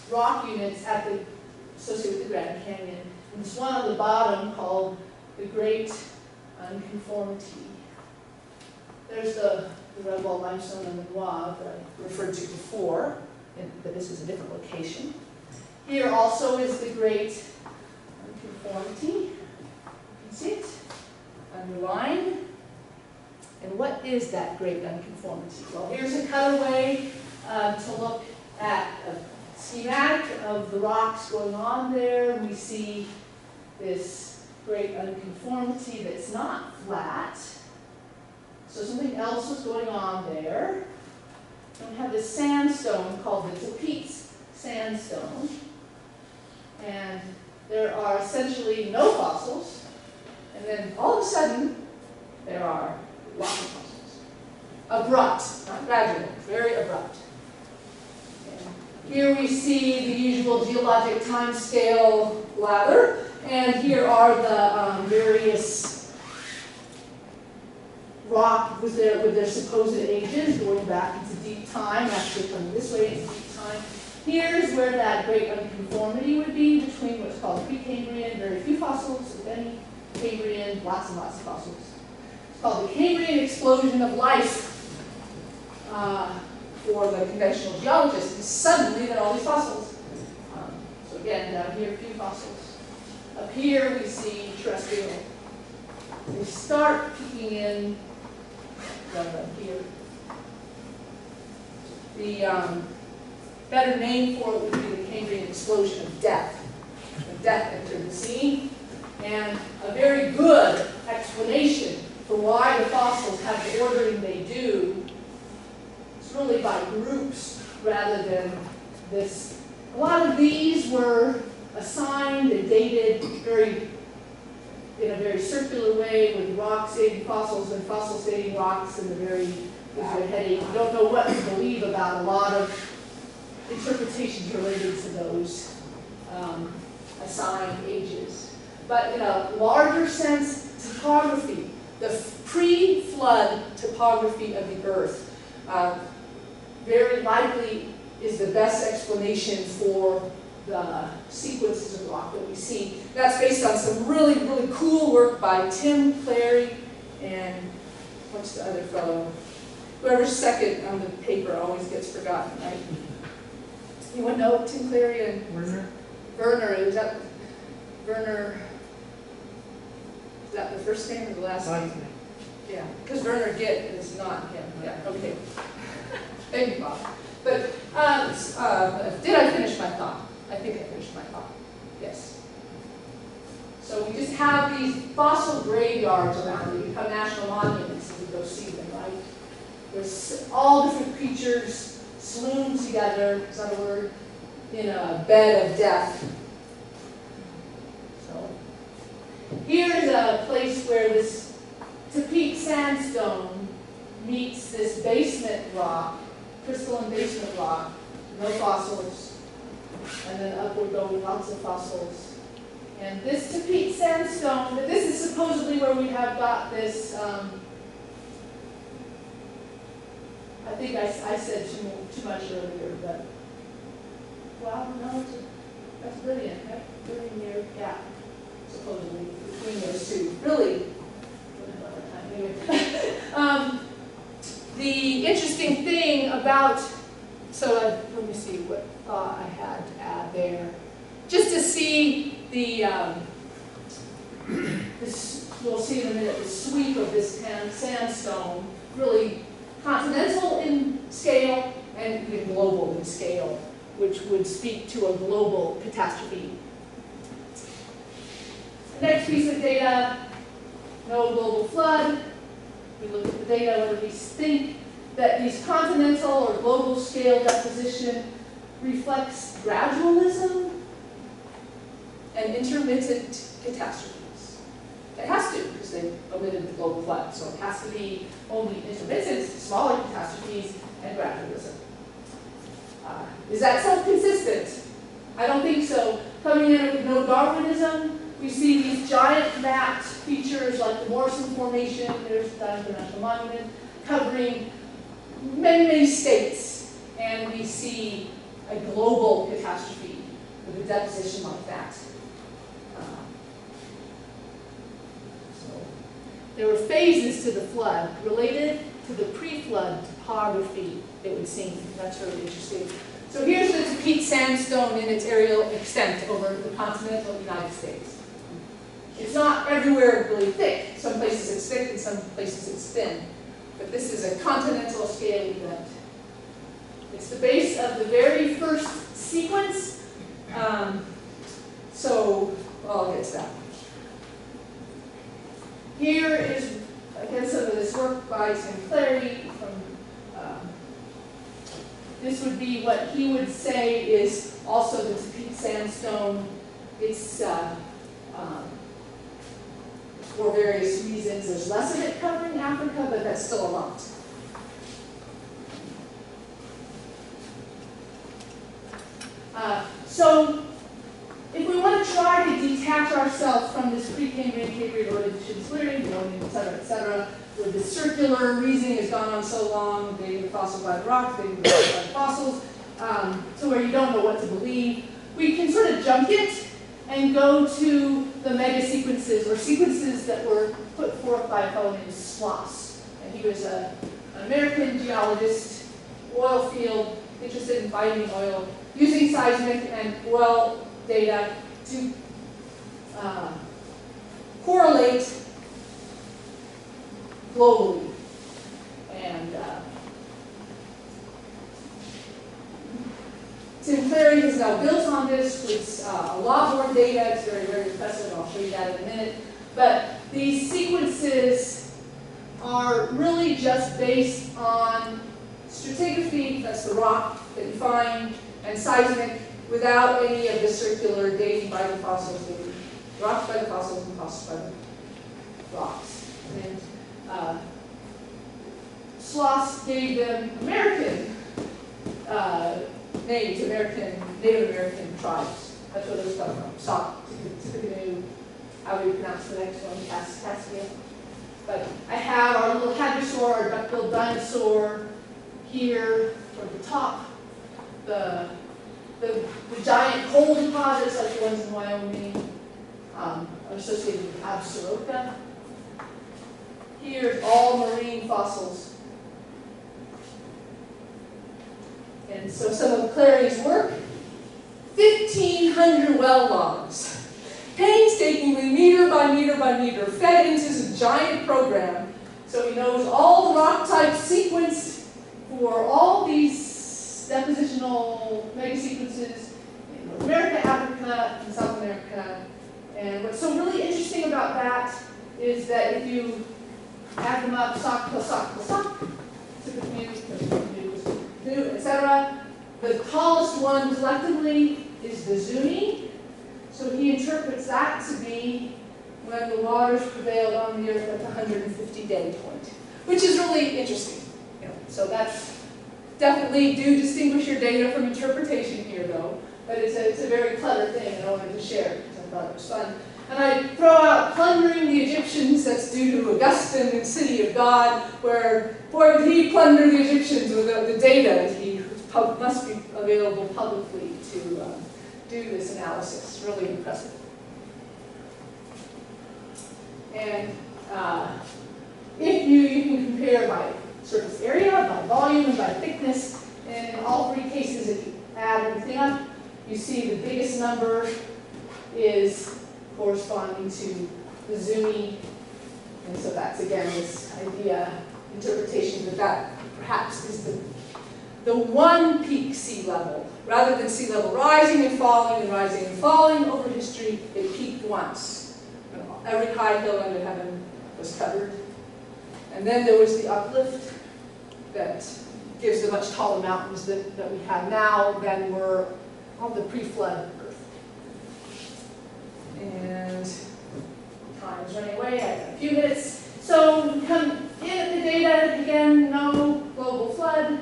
rock units at the associated with the Grand Canyon. And there's one on the bottom called the Great Unconformity. There's the red wall limestone and the noir that I referred to before, but this is a different location. Here also is the Great Unconformity. You can see it underlined. And what is that Great Unconformity? Well, here's a cutaway to look at a schematic of the rocks going on there. We see this Great Unconformity that's not flat. So something else was going on there. And we have this sandstone called the Tapeats sandstone. And there are essentially no fossils. And then all of a sudden, there are lots of fossils. Abrupt, not gradual, very abrupt. And here we see the usual geologic time scale ladder. And here are the various rock with their supposed ages going back into deep time, actually coming this way into deep time. Here's where that Great Unconformity would be between what's called Precambrian, very few fossils, if any, Cambrian, lots and lots of fossils. It's called the Cambrian explosion of life for the conventional geologist. And suddenly there are all these fossils. So again, down here, few fossils. Up here we see terrestrial. They start peeking in here. The better name for it would be the Cambrian explosion of death. Death entered the scene, and a very good explanation for why the fossils have the ordering they do is really by groups rather than this. A lot of these were assigned and dated in a very circular way, with rocks dating fossils and fossils dating rocks, and gives you a headache. You don't know what to believe about a lot of interpretations related to those assigned ages. But in a larger sense, topography, the pre-flood topography of the Earth, very likely is the best explanation for the sequences of rock that we see. That's based on some really, really cool work by Tim Clary and what's the other fellow? Whoever's second on the paper always gets forgotten, right? Anyone know Tim Clary and Werner? Werner? Is that Werner? Is that the first name or the last name? Yeah, because Werner Gitt is not him. Yeah, okay. Thank you, Bob. But did I finish my thought? I think I finished my thought. Yes. So we just have these fossil graveyards around. They become national monuments if we go see them, right? There's all different creatures swooned together, is that a word? In a bed of death. So here's a place where this Tapeat sandstone meets this basement rock, crystalline basement rock, no fossils. And then upward going, lots of fossils. And this Tapeat sandstone, this is supposedly where we have got this, I think I said too much earlier, but, well, no, that's brilliant, right? 30-year gap, supposedly, between those two. Really, anyway. The interesting thing about, so let me see what thought I had to add there. Just to see the, we'll see in a minute, the sweep of this sandstone, really continental in scale and even global in scale, which would speak to a global catastrophe. The next piece of data, no global flood. We look at the data, what do we think? That these continental or global scale deposition reflects gradualism and intermittent catastrophes. It has to, because they omitted the global flood, so it has to be only intermittent, smaller catastrophes, and gradualism. Is that self-consistent? I don't think so. Coming in with no Darwinism, we see these giant mapped features like the Morrison Formation, there's the National Monument, covering many, many states, and we see a global catastrophe with a deposition like that. So there were phases to the flood related to the pre-flood topography, it would seem. That's really interesting. So here's the peat sandstone in its aerial extent over the continental United States. It's not everywhere really thick. Some places it's thick and some places it's thin. But this is a continental scale event. It's the base of the very first sequence. I'll get to that. Here is, again, some of this work by Tim Clary. This would be what he would say is also the peat sandstone. It's for various reasons. There's less of it covering Africa, but that's still a lot. So if we want to try to detach ourselves from this pre-Cambrian relations clearing, et cetera, where the circular reasoning has gone on so long, dating the fossil by the rock, dating the fossil by the fossils, to where you don't know what to believe, we can sort of jump it and go to the mega sequences, or sequences that were put forth by a fellow named Sloss. And he was an American geologist, oil field, interested in finding oil, using seismic and oil data to correlate globally. And Tim Clary has now built on this with a lot more data. It's very, very impressive. I'll show you that in a minute. But these sequences are really just based on stratigraphy, that's the rock that you find, and seismic, without any of the circular dating by the fossils, dating rocks by the fossils and fossils by the rocks. And Sloss gave them American names, Native American tribes. That's where those come from. Sauk, Tippecanoe, how do you pronounce the next one? Cassia. But I have our little hadrosaur, our duck-billed dinosaur here toward the top. The giant coal deposits, like the ones in Wyoming, are associated with Absaroka. Here's all marine fossils. And so some of Clary's work, 1,500 well logs, painstakingly meter by meter by meter, fed into this giant program. So he knows all the rock types sequenced for all these depositional mega sequences in North America, Africa, and South America. And what's so really interesting about that is that if you add them up, sock plus sock plus sock, etc., the tallest one collectively is the Zuni. So he interprets that to be when the waters prevailed on the earth at the 150-day point, which is really interesting. So that's definitely do distinguish your data from interpretation here, though. But it's a very clever thing, and I wanted to share it because I thought it was fun. And I throw out plundering the Egyptians. That's due to Augustine and City of God, where, boy, did he plunder the Egyptians with the data that he must be available publicly to do this analysis. Really impressive. And if you can compare by surface area, by volume, and by thickness, and in all three cases, if you add everything up, you see the biggest number is corresponding to the Zuni. And so that's, again, this idea, interpretation that perhaps is the one peak sea level. Rather than sea level rising and falling and rising and falling over history, it peaked once. Every high hill under heaven was covered. And then there was the uplift that gives the much taller mountains that we have now than were on the pre-flood Earth. And time is running away. I have a few minutes. So we come in at the data, again, no global flood,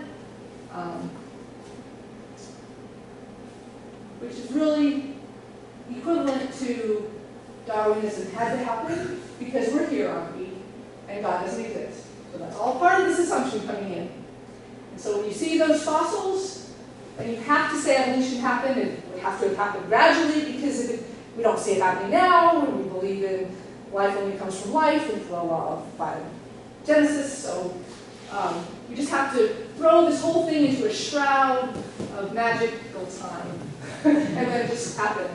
which is really equivalent to Darwinism had to happen because we're here, aren't we? And God doesn't exist. So that's all part of this assumption coming in. And so when you see those fossils, and you have to say evolution happened, and would have to have happened gradually, because we don't see it happening now, and we believe in life only comes from life, and the law of biogenesis. So we just have to throw this whole thing into a shroud of magical time, and then it just happened.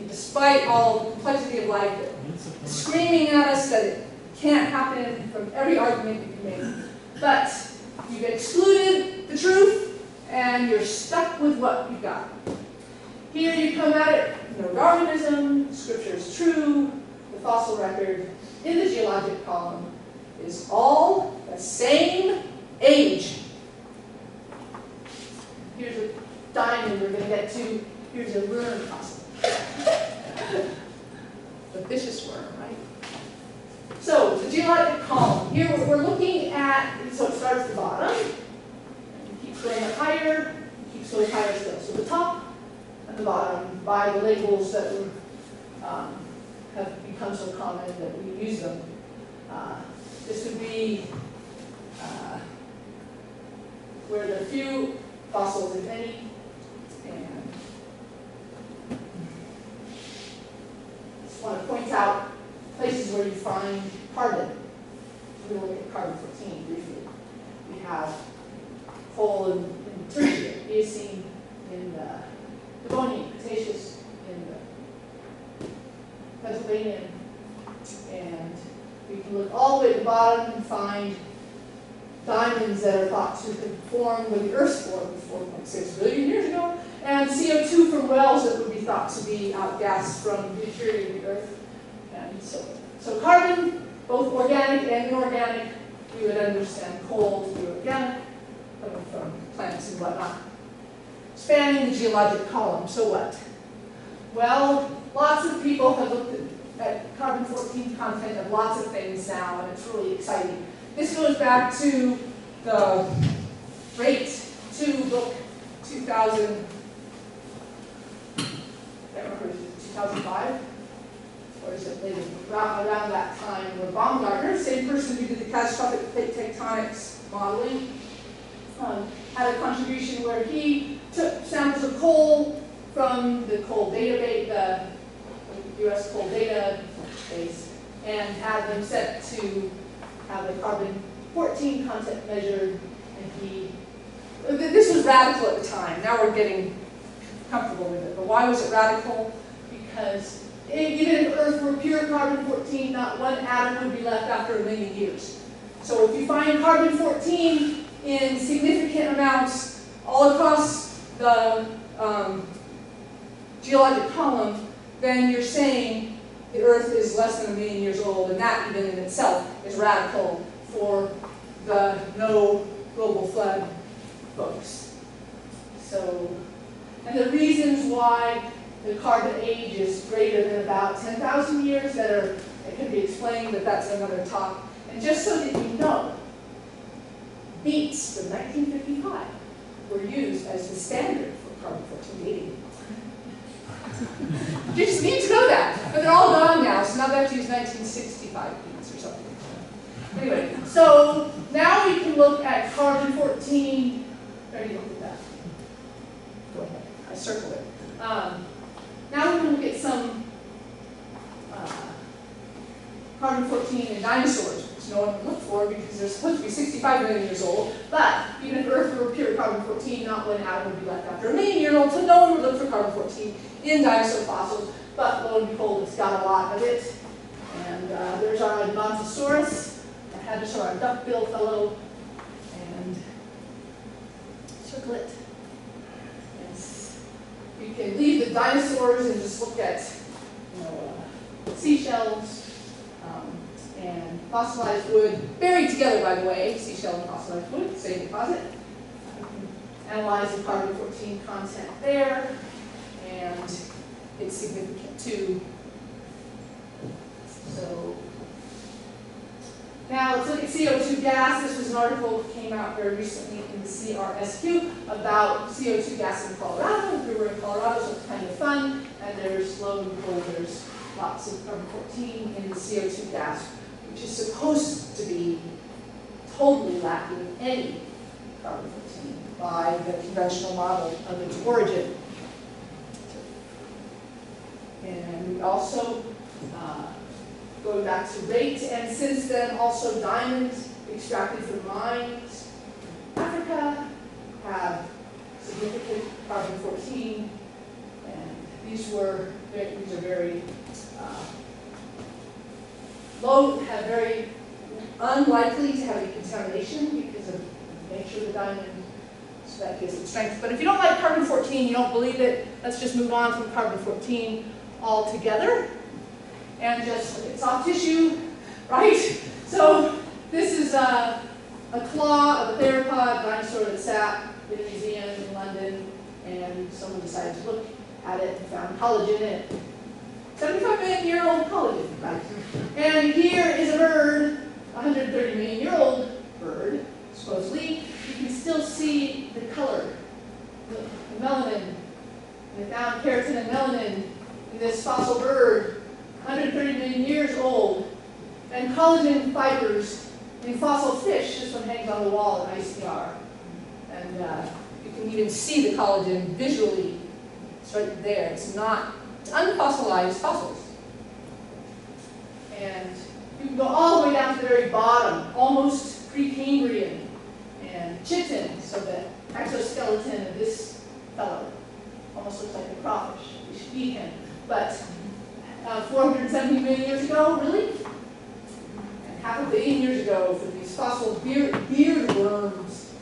Despite all the complexity of life, screaming at us that it can't happen from every argument you can make. But you've excluded the truth, and you're stuck with what you've got. Here you come at it, no Darwinism, Scripture is true, the fossil record in the geologic column is all the same age. Here's a diamond we're going to get to. Here's a worm fossil. The vicious worm, right? So, the geologic column. Here we're looking at, so it starts at the bottom, and keeps going up higher, keeps going higher still. So the top and the bottom, by the labels that have become so common that we use them. This would be where there are few fossils, if any, and I want to point out places where you find carbon. We're going to look at carbon-14 briefly. We have coal in Tertiary, Eocene in the Devonian, Cretaceous in the Pennsylvanian, and we can look all the way at the bottom and find diamonds that are thought to have formed when the Earth formed 4.6 billion years ago, and CO2 from wells that would be thought to be outgassed from the interior of the Earth. And so carbon, both organic and inorganic, we would understand coal to be organic, coming from plants and whatnot. Spanning the geologic column, so what? Well, lots of people have looked at carbon-14 content of lots of things now, and it's really exciting. This goes back to the Rate 2 book, 2000, I can't remember, is it 2005? Or is it later? Around that time, where Baumgartner, same person who did the catastrophic plate tectonics modeling, had a contribution where he took samples of coal from the coal database, the U.S. coal database, and had them set to have the carbon-14 content measured, and this was radical at the time. Now we're getting comfortable with it. But why was it radical? Because even if Earth were pure carbon-14, not one atom would be left after 1 million years. So if you find carbon-14 in significant amounts all across the geologic column, then you're saying the Earth is less than 1 million years old, and that even in itself is radical for the no global flood folks. So, and the reasons why the carbon age is greater than about 10,000 years that can be explained, but that's another talk. And just so that you know, beats from 1955 were used as the standard for carbon-14 dating. You just need to know that. But they're all gone now, so now they have to use 1965 beats or something. Anyway, so now we can look at carbon-14. Where do you look at that? Go ahead. I circled it. Now we can look at some carbon-14 in dinosaurs, which no one would look for because they're supposed to be 65 million years old. But even if Earth were pure carbon-14, not one atom would be left after 1 million years old, so no one would look for carbon-14 in dinosaur fossils. But lo and behold, it's got a lot of it. And there's our Edmontosaurus, a hadrosaur duckbill fellow, and circlet. Yes. You can leave the dinosaurs and just look at, seashells and fossilized wood, buried together, by the way, seashell and fossilized wood, same deposit. You can analyze the carbon-14 content there, and it's significant too. So now let's look at CO2 gas. This was an article that came out very recently in the CRSQ about CO2 gas in Colorado. If we were in Colorado, so it's kind of fun. And there's, lo and behold, there's lots of carbon-14 in the CO2 gas, which is supposed to be totally lacking any carbon-14 by the conventional model of its origin. And we also, going back to rate, and since then also diamonds extracted from mines. Africa have significant carbon-14, and these are very low, very unlikely to have any contamination because of the nature of the diamond, so that gives it strength. But if you don't like carbon-14, you don't believe it, let's just move on from carbon-14 altogether and just look at soft tissue, right? So this is a claw of a theropod dinosaur that sat in a museum in London, and someone decided to look at it and found collagen in it. 75-million-year-old collagen, right? And here is a bird, 130-million-year-old bird, supposedly. You can still see the color, the melanin. They found keratin and melanin in this fossil bird, 130 million years old, and collagen fibers in fossil fish. This one hangs on the wall at ICR. And you can even see the collagen visually. It's right there. It's unfossilized fossils. And you can go all the way down to the very bottom, almost Precambrian and chitin, so the exoskeleton of this fellow almost looks like a crawfish. We should eat him. But 470 million years ago, really? And half a billion years ago, for these fossil beard worms.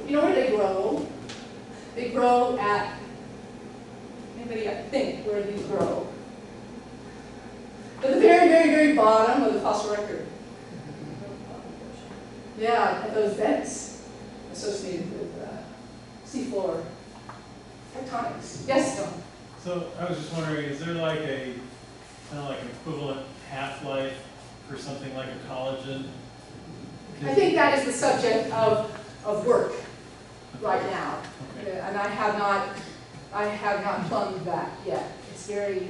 You know where they grow? They grow at, anybody think where these grow? At the very, very, very bottom of the fossil record. Yeah, at those vents associated with seafloor tectonics. Yes, John? So I was just wondering, is there like a kind of like an equivalent half-life for something like a collagen? I think that is the subject of work right now. Okay. And I have not plumbed that yet. It's very,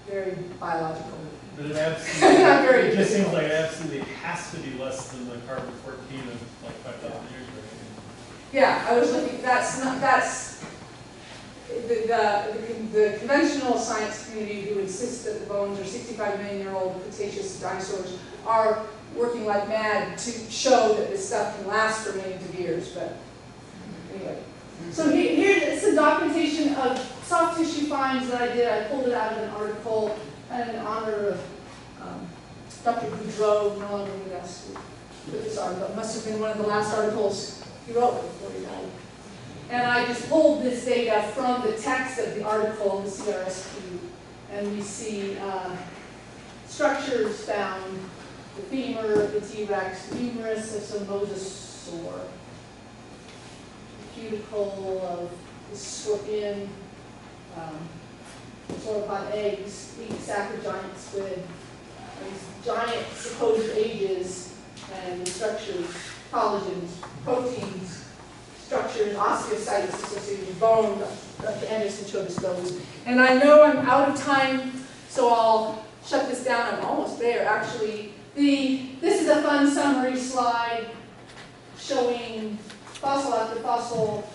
very biological. But it absolutely, Not very it just seems physical. like it absolutely has to be less than the carbon-14 of like 5,000 years ago. Yeah, I was looking, the conventional science community who insists that the bones are 65-million-year-old Cretaceous dinosaurs are working like mad to show that this stuff can last for millions of years, but anyway. So here's some documentation of soft tissue finds that I did. I pulled it out of an article in honor of Dr. Boudreau, no longer with us, who put this article. It must have been one of the last articles he wrote before he died. And I just pulled this data from the text of the article in the CRSP, and we see structures found, the femur, the T-rex, the humerus of some mosasaur, the cuticle of the scorpion, sauropod eggs, eat saccharine squid, these giant supposed ages, and the structures, collagens, proteins, structures, osteocytes associated with bone, Dr. Anderson showed us those. And I know I'm out of time, so I'll shut this down. I'm almost there, actually. This is a fun summary slide showing fossil after fossil,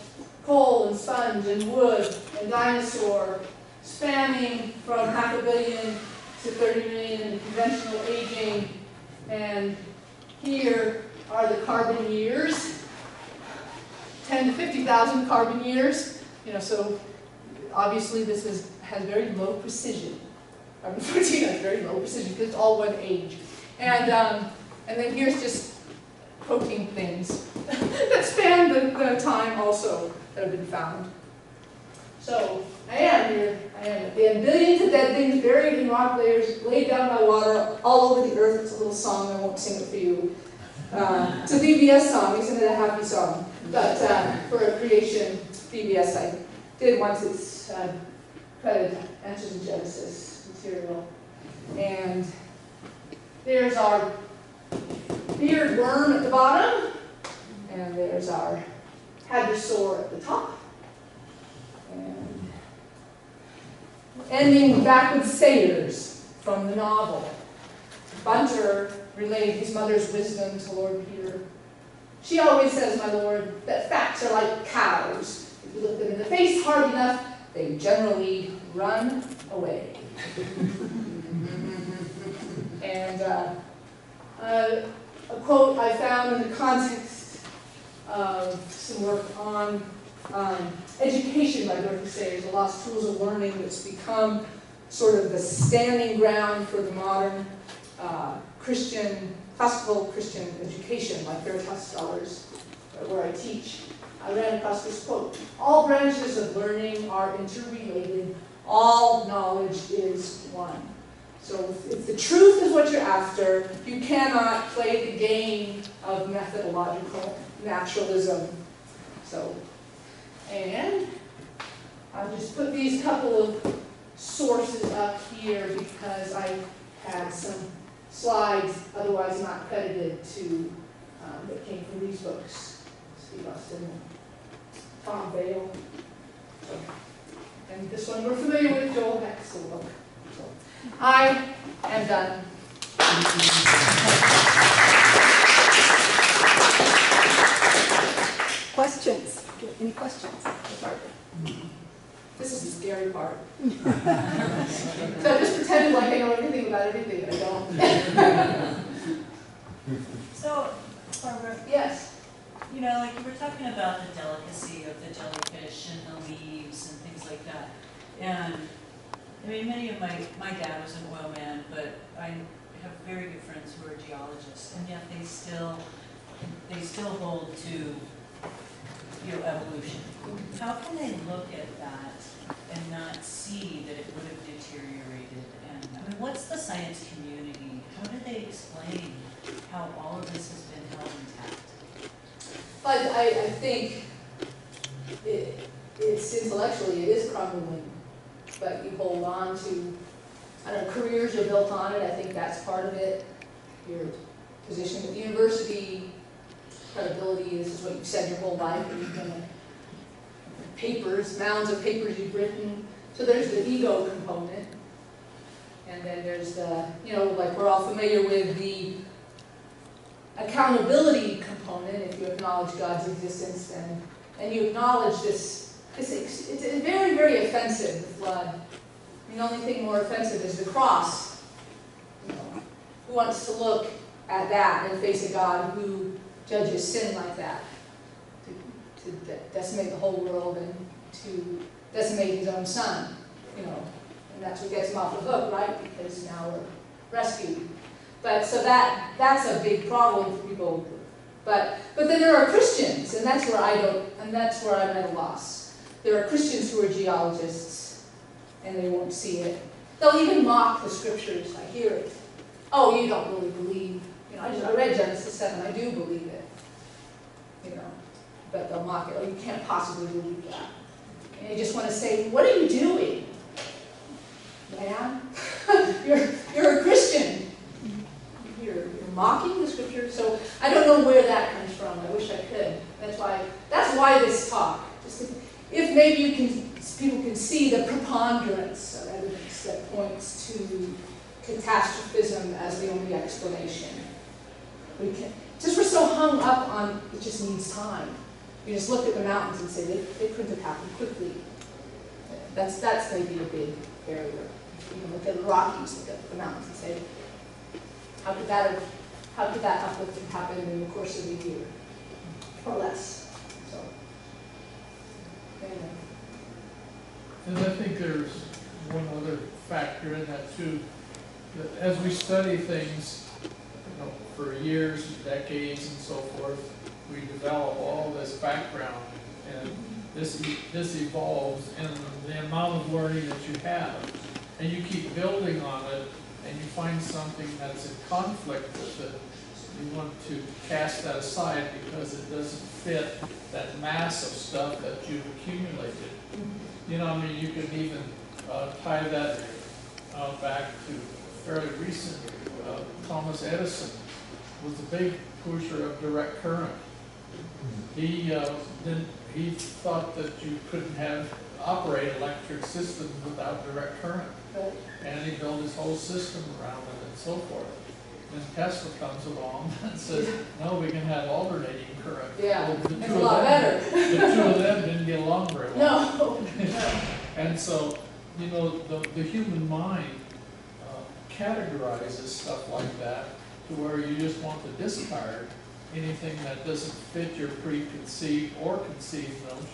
coal and sponge and wood and dinosaur, spanning from 500 million to 30 million in conventional aging. And here are the carbon years. 10 to 50,000 carbon years, so obviously this has very low precision. Carbon-14 has very low precision because it's all one age. And then here's just protein things that span the time also that have been found. So I am here. I am at the end. Billions of dead things buried in rock layers, laid down by water all over the earth. It's a little song. I won't sing it for you. It's a VBS song. Isn't it a happy song? But for a creation VBS, I did once. It's credited Answers in Genesis material. And there's our beard worm at the bottom, and there's our hadrosaur at the top. And ending back with Sayers from the novel. Bunter relayed his mother's wisdom to Lord Peter. She always says, my lord, that facts are like cows. If you look them in the face hard enough, they generally run away. And a quote I found in the context of some work on education by Dorothy Sayers, The Lost Tools of Learning, that's become sort of the standing ground for the modern classical Christian education, like Veritas Scholars, where I teach. I ran across this quote: "All branches of learning are interrelated. All knowledge is one." So if the truth is what you're after, you cannot play the game of methodological naturalism. So, and I'll just put these couple of sources up here because I had some slides otherwise not credited to that came from these books. Steve Austin and Tom Vale. So, and this one we're familiar with, Joel Heck's book. So, I am done. Questions? Any questions? This is the scary part. So I just pretended like I know everything about everything, and I don't. So, Barbara, Yes. you know, like you were talking about the delicacy of the jellyfish and the leaves and things like that. And I mean, many of my dad was an oil man, but I have very good friends who are geologists, and yet they still hold to, you know, evolution. How can they look at that and not see that it would have deteriorated? And I mean, what's the science community? How do they explain how all of this has been held intact? But I think it's intellectually, it is crumbling, but you hold on to, I don't know, careers are built on it. I think that's part of it. Your position at the university, credibility is what you've said your whole life. You've been papers, mounds of papers you've written. So there's the ego component. And then there's the, you know, like we're all familiar with the accountability component. If you acknowledge God's existence and you acknowledge this, it's very, very offensive, the flood. I mean, the only thing more offensive is the cross. You know, who wants to look at that and face a God who judges sin like that? To decimate the whole world and to decimate his own son, you know. And that's what gets him off the hook, right? Because now we're rescued. But so that's a big problem for people. But then there are Christians, and that's where I'm at a loss. There are Christians who are geologists, and they won't see it. They'll even mock the scriptures. I hear it. Oh, you don't really believe. You know, I read Genesis 7. I do believe it. You know, but they'll mock it. Oh, you can't possibly believe that. And they just want to say, what are you doing, man? you're a Christian. You're mocking the scripture. So I don't know where that comes from. I wish I could. That's why this talk. Just if maybe people can see the preponderance of evidence that points to catastrophism as the only explanation. We're so hung up on it just needs time. You just look at the mountains and say they couldn't have happened quickly. That's maybe a big barrier. You can look at the Rockies, look at the mountains and say, how could that uplift have happened in the course of a year or less? So anyway. And I think there's one other factor in that too, that as we study things, you know, for years, decades, and so forth, we develop all this background, and this evolves, and the amount of learning that you have, and you keep building on it, and you find something that's in conflict with it, you want to cast that aside because it doesn't fit that mass of stuff that you've accumulated. You know, I mean, you could even tie that back to fairly recent. Thomas Edison was a big pusher of direct current. He thought that you couldn't operate electric systems without direct current. Right. And he built his whole system around it and so forth. Then Tesla comes along and says, no, we can have alternating current. Yeah, Well, it's a lot better. The two of them didn't get along very well. No. And so you know, the human mind categorizes stuff like that to where you just want to discard anything that doesn't fit your preconceived or conceived notions.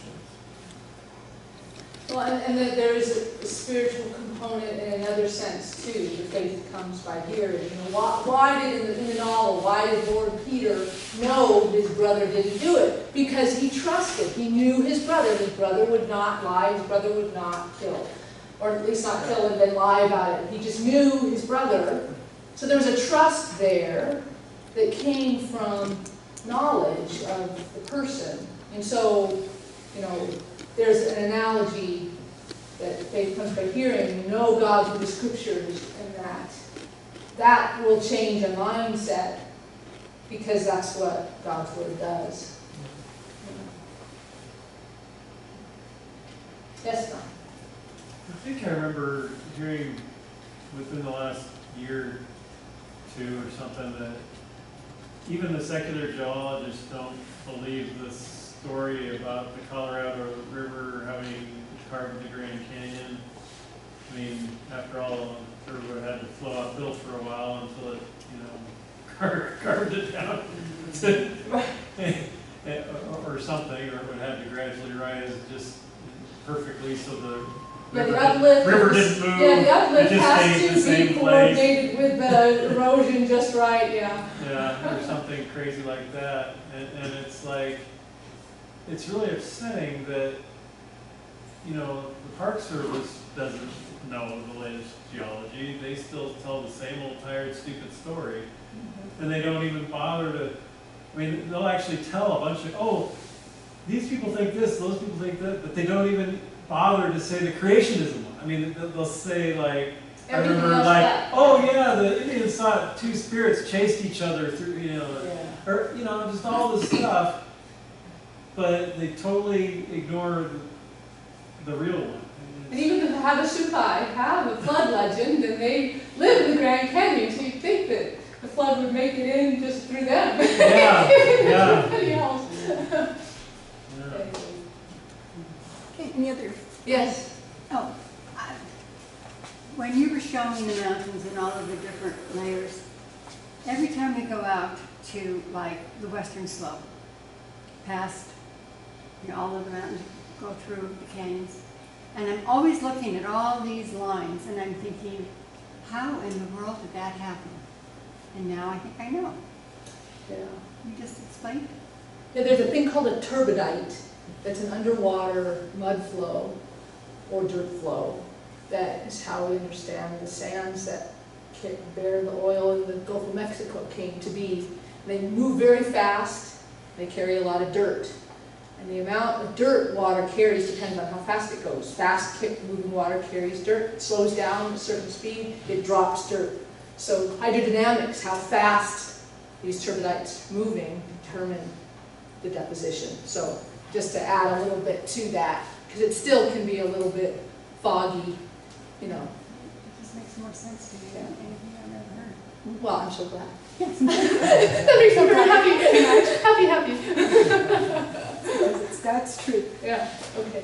Well, and that there is a spiritual component in another sense too. The faith comes by hearing. You know, why did in the novel? Why did Lord Peter know his brother didn't do it? Because he trusted. He knew his brother. His brother would not lie. His brother would not kill, or at least not kill and then lie about it. He just knew his brother. So there was a trust there that came from knowledge of the person. And so, you know, there's an analogy that faith comes by hearing. You know God through the scriptures, and that will change a mindset, because that's what God's word does. Yes, Don? I think I remember hearing within the last year or two or something that even the secular geologists don't believe this story about the Colorado River having carved the Grand Canyon. I mean, after all, the river had to flow uphill for a while until it, you know, carved it down or something, or it would have to gradually rise just perfectly so the river didn't move. Yeah, the uplift it just has stayed in the to same be place. coordinated with the erosion just right, yeah. Yeah, or something crazy like that. And it's like, it's really upsetting that, you know, the Park Service doesn't know the latest geology. They still tell the same old tired, stupid story. And they don't even bother to, I mean, they'll actually tell a bunch of, oh, these people think this, those people think that, but they don't even bother to say the creationism one. I mean, they'll say like, I Everything remember else like, that. oh yeah, the Indians thought two spirits chased each other through, you know, Yeah. or, you know, just all this stuff, but they totally ignore the real one. And even the Havasupai have a flood legend, and they live in the Grand Canyon, so you'd think that the flood would make it in just through them. Yeah, yeah. Nobody else. Yeah. Okay, any other? Yes. Oh, when you were showing the mountains and all of the different layers, every time we go out to like the western slope, past, you know, all of the mountains, go through the canyons, and I'm always looking at all these lines and I'm thinking, how in the world did that happen? And now I think I know. Yeah. You just explained it. Yeah, there's a thing called a turbidite. That's an underwater mud flow or dirt flow. That is how we understand the sands that bear the oil in the Gulf of Mexico came to be. They move very fast. They carry a lot of dirt. And the amount of dirt water carries depends on how fast it goes. Fast moving water carries dirt. It slows down at a certain speed, it drops dirt. So hydrodynamics, how fast these turbidites moving, determine the deposition. So just to add a little bit to that, because it still can be a little bit foggy, you know. It just makes more sense to me than anything I've ever heard. Well, I'm so glad. Yes. That makes me very happy. Happy. That's true. Yeah, okay.